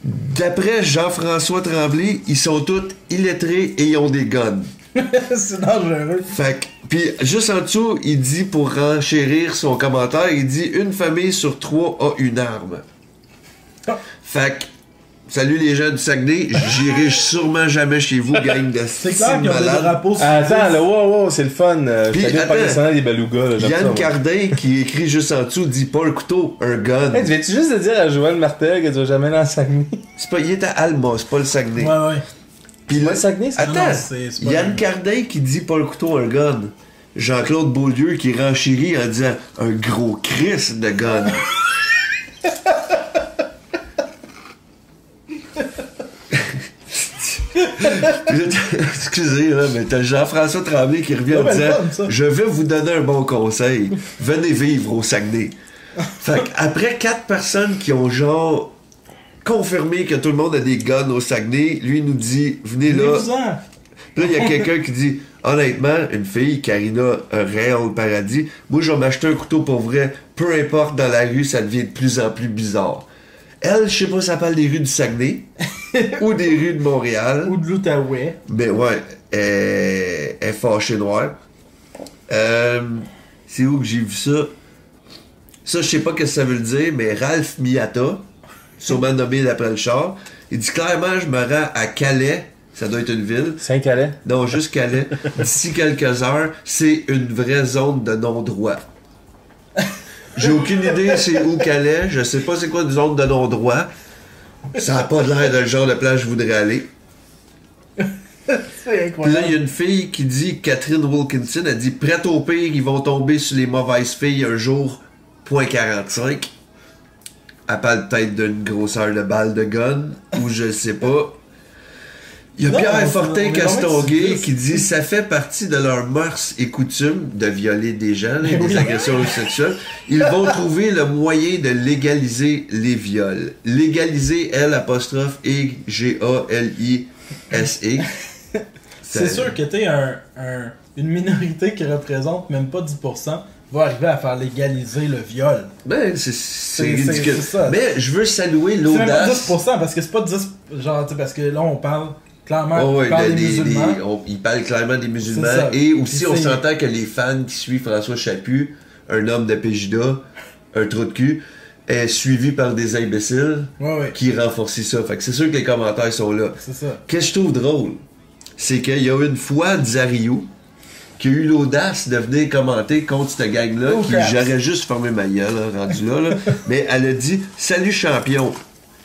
D'après Jean-François Tremblay, ils sont tous illettrés et ils ont des guns. C'est dangereux. Fait que, puis juste en dessous, il dit, pour renchérir son commentaire, il dit « Une famille sur 3 a une arme. Ah. » Fait que, salut les gens du Saguenay, j'irai sûrement jamais chez vous, gang de C'est clair qu'ils ont des malades. drapeaux sur Attends, là, wow, c'est le fun. Puis, Je t'avais attends. pas national des belugas, là. j'aime ça, Yann moi. Cardin, qui écrit juste en dessous, dit pas un couteau, un gun. Hey, tu viens-tu juste de dire à Joël Martel que tu vas jamais dans le Saguenay? C'est pas, il est à Alma, c'est pas le Saguenay. Ouais, ouais. Puis Pas là, le Saguenay, c'est... attends, Non, c'est pas Yann le- Cardin qui dit pas le couteau, un gun. Jean-Claude Beaulieu qui renchérit en disant un gros Christ de gun. Puis là, excusez, là, mais t'as Jean-François Tremblay qui revient en Ouais, disant mais ça. « Je vais vous donner un bon conseil. Venez vivre au Saguenay. » Fait qu'après 4 personnes qui ont genre confirmé que tout le monde a des guns au Saguenay, lui nous dit « Venez là. » Venez-vous-en. Là, il y a quelqu'un qui dit honnêtement, une fille, Karina, un réel paradis, moi, je vais m'acheter un couteau pour vrai, peu importe dans la rue, ça devient de plus en plus bizarre. Elle, je sais pas si ça parle des rues du Saguenay ou des rues de Montréal, Ou de l'Outaouais. mais ouais, elle est fâchée noire. C'est où que j'ai vu ça? Ça, je sais pas ce que ça veut dire, mais Ralph Miata, sûrement nommé d'après le char, il dit clairement, je me rends à Calais. Ça doit être une ville. Saint-Calais? Non, juste Calais. D'ici quelques heures, c'est une vraie zone de non-droit. J'ai aucune idée c'est où Calais. Je sais pas c'est quoi une zone de non-droit. Ça a pas l'air de le genre de place que je voudrais aller. C'est Puis là, incroyable. il y a une fille qui dit, Catherine Wilkinson, elle dit, prête au pire, ils vont tomber sur les mauvaises filles un jour, point 45. Elle parle peut-être d'une grosseur de balle de gun, ou je sais pas. Il y a Non, Pierre on Fortin est Castonguay vraiment qui dit ça fait partie de leurs mœurs et coutumes de violer des gens, là, des agressions sexuelles. Ils vont trouver le moyen de légaliser les viols. Légaliser L apostrophe et G-A-L-I-S-E. C'est sûr que t'es une minorité qui représente même pas 10% va arriver à faire légaliser le viol. Ben, c'est ridicule. c'est ça. Mais je veux saluer C'est même pas l'audace. 10% parce que c'est pas 10%, genre, tu sais, parce que là on parle clairement Oh, ouais, on parle des musulmans. il parle clairement des musulmans. C'est ça. Et aussi, Puis on c'est- s'entend que les fans qui suivent François Chaput, un homme de Pégida, un trou de cul, est suivi par des imbéciles Ouais. qui renforcent ça. Fait que c'est sûr que les commentaires sont là. C'est ça. Qu'est-ce que je trouve drôle, c'est qu'il y a une fois Zariou qui a eu l'audace de venir commenter contre cette gang-là, Oh, qui crap. j'aurais juste fermé ma gueule, là, rendu là, là. Mais elle a dit « Salut champion ».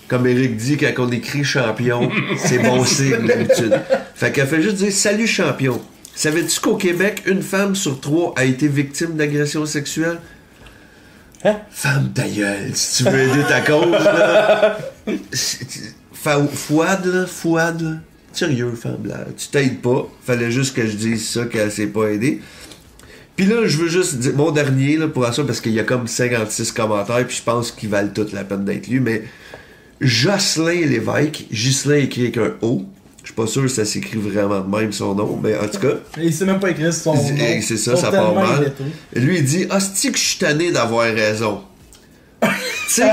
Comme Eric dit, quand on écrit champion, c'est bon signe d'habitude. Fait qu'elle fait juste dire « Salut champion ». Savais-tu qu'au Québec, une femme sur 3 a été victime d'agression sexuelle? Hein? Femme ta gueule, si tu veux aider ta cause, là. Fouad, là. Sérieux, femme, là. Tu t'aides pas. Fallait juste que je dise ça, qu'elle s'est pas aidée. Puis là, je veux juste dire, mon dernier, là, pour ça, parce qu'il y a comme 56 commentaires, puis je pense qu'ils valent toute la peine d'être lus, mais Jocelyn Lévesque, Ghislain écrit avec un O. Je suis pas sûr que ça s'écrit vraiment de même son nom, mais en tout cas. Il sait même pas écrire son nom. C'est ça, ça part mal. Lui, il dit hostie que je suis tanné d'avoir raison. Tu sais,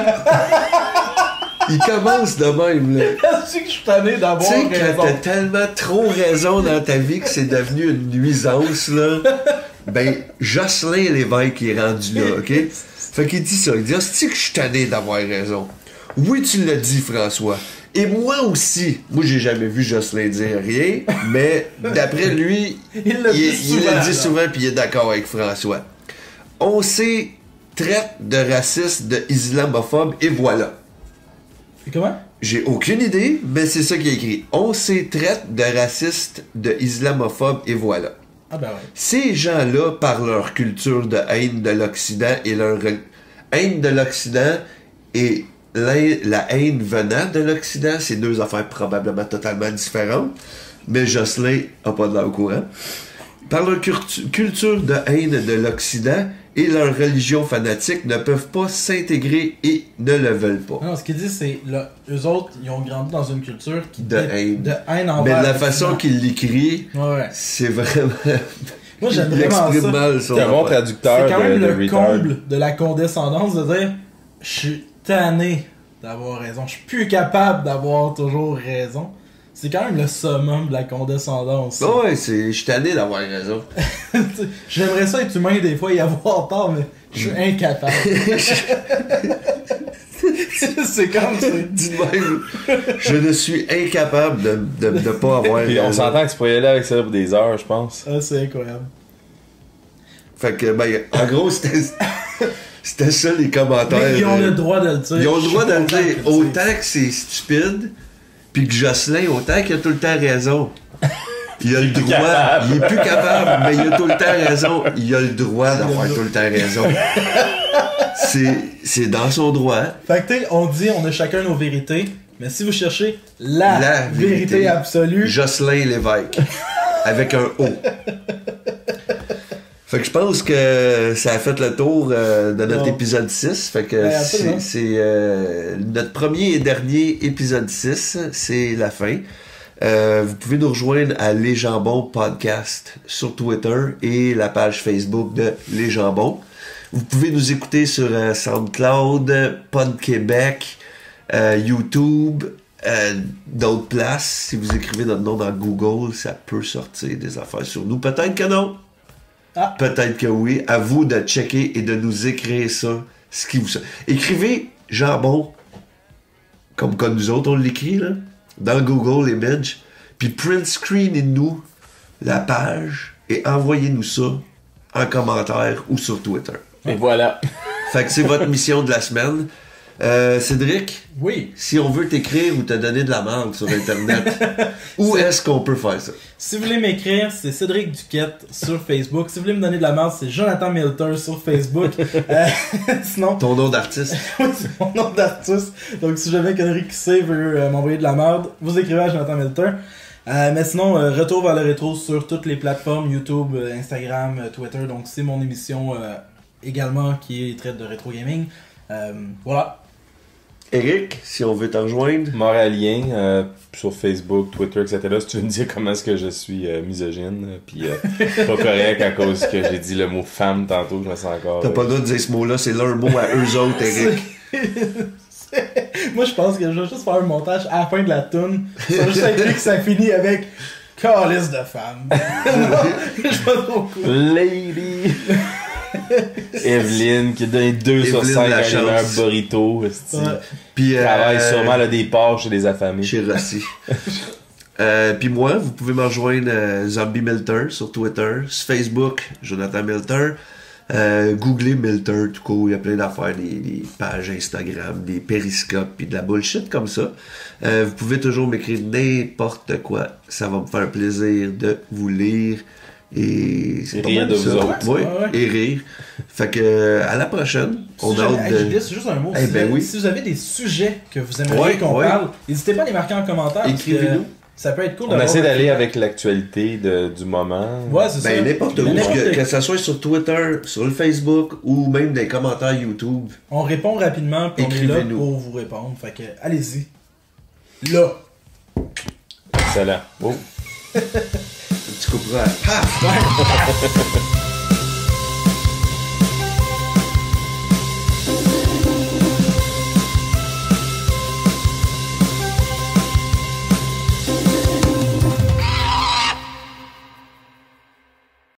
il commence de même, là. Est-ce que je suis tanné d'avoir Tu sais, raison? quand t'as tellement trop raison dans ta vie que c'est devenu une nuisance, là, ben, Jocelyn Lévesque est rendu là, OK? Fait qu'il dit ça. Il dit hostie que je suis tanné d'avoir raison. Oui, tu l'as dit, François. Et moi aussi. Moi, j'ai jamais vu Jocelyn dire rien, mais d'après lui, il l'a dit souvent, puis il est d'accord avec François. On s'est traite de raciste, de islamophobe, et voilà. Et comment? J'ai aucune idée, mais c'est ça qui est écrit. On s'est traite de raciste, de islamophobe, et voilà. Ah ben ouais. Ces gens-là, par leur culture de haine de l'Occident et leur haine de l'Occident et la haine venant de l'Occident, c'est deux affaires probablement totalement différentes, mais Jocelyn n'a pas de l'air au courant. Par leur culture de haine de l'Occident et leur religion fanatique ne peuvent pas s'intégrer et ne le veulent pas. Non, ce qu'il dit, c'est eux autres, ils ont grandi dans une culture De haine. envers. Mais de la façon qu'il l'écrit, ouais. c'est vraiment... Moi, j'aime il vraiment exprime ça. mal son C'est un bon affaire. traducteur C'est quand même de le retard. comble de la condescendance de dire je suis tanné d'avoir raison, je suis plus capable d'avoir toujours raison. C'est quand même le summum de la condescendance. Ah ouais, je suis tanné d'avoir raison. J'aimerais ça être humain des fois et avoir tort, mais je suis incapable. C'est comme ça. Dis même, je ne suis incapable de pas avoir Puis on raison. s'entend que tu pourrais y aller avec ça pour des heures, je pense. Ah, c'est incroyable. Fait que, ben, en gros, c'était ça les commentaires. Mais ils ont le droit de le dire. Ils ont le droit de le Je suis dire. content qu'ils Autant que c'est stupide, puis que Jocelyn, autant qu'il a tout le temps raison. Il a le droit. capable. Il est plus capable, mais il a tout le temps raison. Il a le droit d'avoir tout le temps raison. C'est dans son droit. Fait que, tu sais, on dit, on a chacun nos vérités, mais si vous cherchez la vérité absolue, Jocelyn Lévesque. Avec un O. Fait que je pense que ça a fait le tour de notre Non. épisode 6. Fait que Ouais, absolument. c'est notre premier et dernier épisode 6. C'est la fin. Vous pouvez nous rejoindre à Les Jambons Podcast sur Twitter et la page Facebook de Les Jambons. Vous pouvez nous écouter sur SoundCloud, Pod Québec, YouTube, d'autres places. Si vous écrivez notre nom dans Google, ça peut sortir des affaires sur nous. Peut-être que non. Ah. Peut-être que oui. À vous de checker et de nous écrire ça. Ce qui vous... Écrivez jambon, comme nous autres, on l'écrit, là, dans Google Image, puis print screenez-nous la page et envoyez-nous ça en commentaire ou sur Twitter. Et voilà. Fait que c'est votre mission de la semaine. Cédric, oui. si on veut t'écrire ou te donner de la merde sur Internet, où est-ce qu'on peut faire ça? Si vous voulez m'écrire, c'est Cédric Duquette sur Facebook. Si vous voulez me donner de la merde, c'est Jonathan Milter sur Facebook. Sinon, Ton nom d'artiste? oui, c'est mon nom d'artiste. Donc, si jamais quelqu'un qui sait veut m'envoyer de la merde, vous écrivez à Jonathan Milter. Mais sinon, Retour vers le rétro sur toutes les plateformes, YouTube, Instagram, Twitter. Donc, c'est mon émission également qui traite de rétro gaming. Voilà. Eric, si on veut te rejoindre. Montréalien, sur Facebook, Twitter, etc. Si tu veux me dire comment est-ce que je suis misogyne, puis pas correct à cause que j'ai dit le mot femme tantôt, je me sens encore... T'as pas le droit de dire ce mot-là, c'est leur mot à eux autres, Eric. Moi, je pense que je vais juste faire un montage à la fin de la toune. Ça va juste être que ça finit avec calice de femme. Je suis pas trop cool. Lady! Evelyne qui a donné 2 sur Evelyne 5 à Lachance. les meilleurs burritos. Ouais. Puis, Travaille sûrement là, des porcs chez des affamés. chez Rossi. Puis moi, vous pouvez me rejoindre Zombie Milter sur Twitter, sur Facebook, Jonathan Milter. Googlez Milter, tout court, il y a plein d'affaires, des pages Instagram, des périscopes, puis de la bullshit comme ça. Vous pouvez toujours m'écrire n'importe quoi. Ça va me faire plaisir de vous lire. Et c'est Et pas rire mal de ça. vous autres. Oui, Ouais. et rire. Fait que, à la prochaine. On a hâte de... C'est juste un mot. Eh ben oui. Si vous avez des sujets que vous aimeriez Ouais, qu'on ouais. parle, n'hésitez pas à les marquer en commentaire. parce que Écrivez-nous. Ça peut être cool On d'avoir essaie un d'aller feedback. avec l'actualité du moment. Ouais, c'est ça. Ben, n'importe où. N'importe Que ça soit sur Twitter, sur le Facebook ou même dans les commentaires YouTube. On répond rapidement, puis on est là Écrivez-nous. pour vous répondre. Fait que, allez-y. Là. Excellent. Oh. Tu couperas. Paf!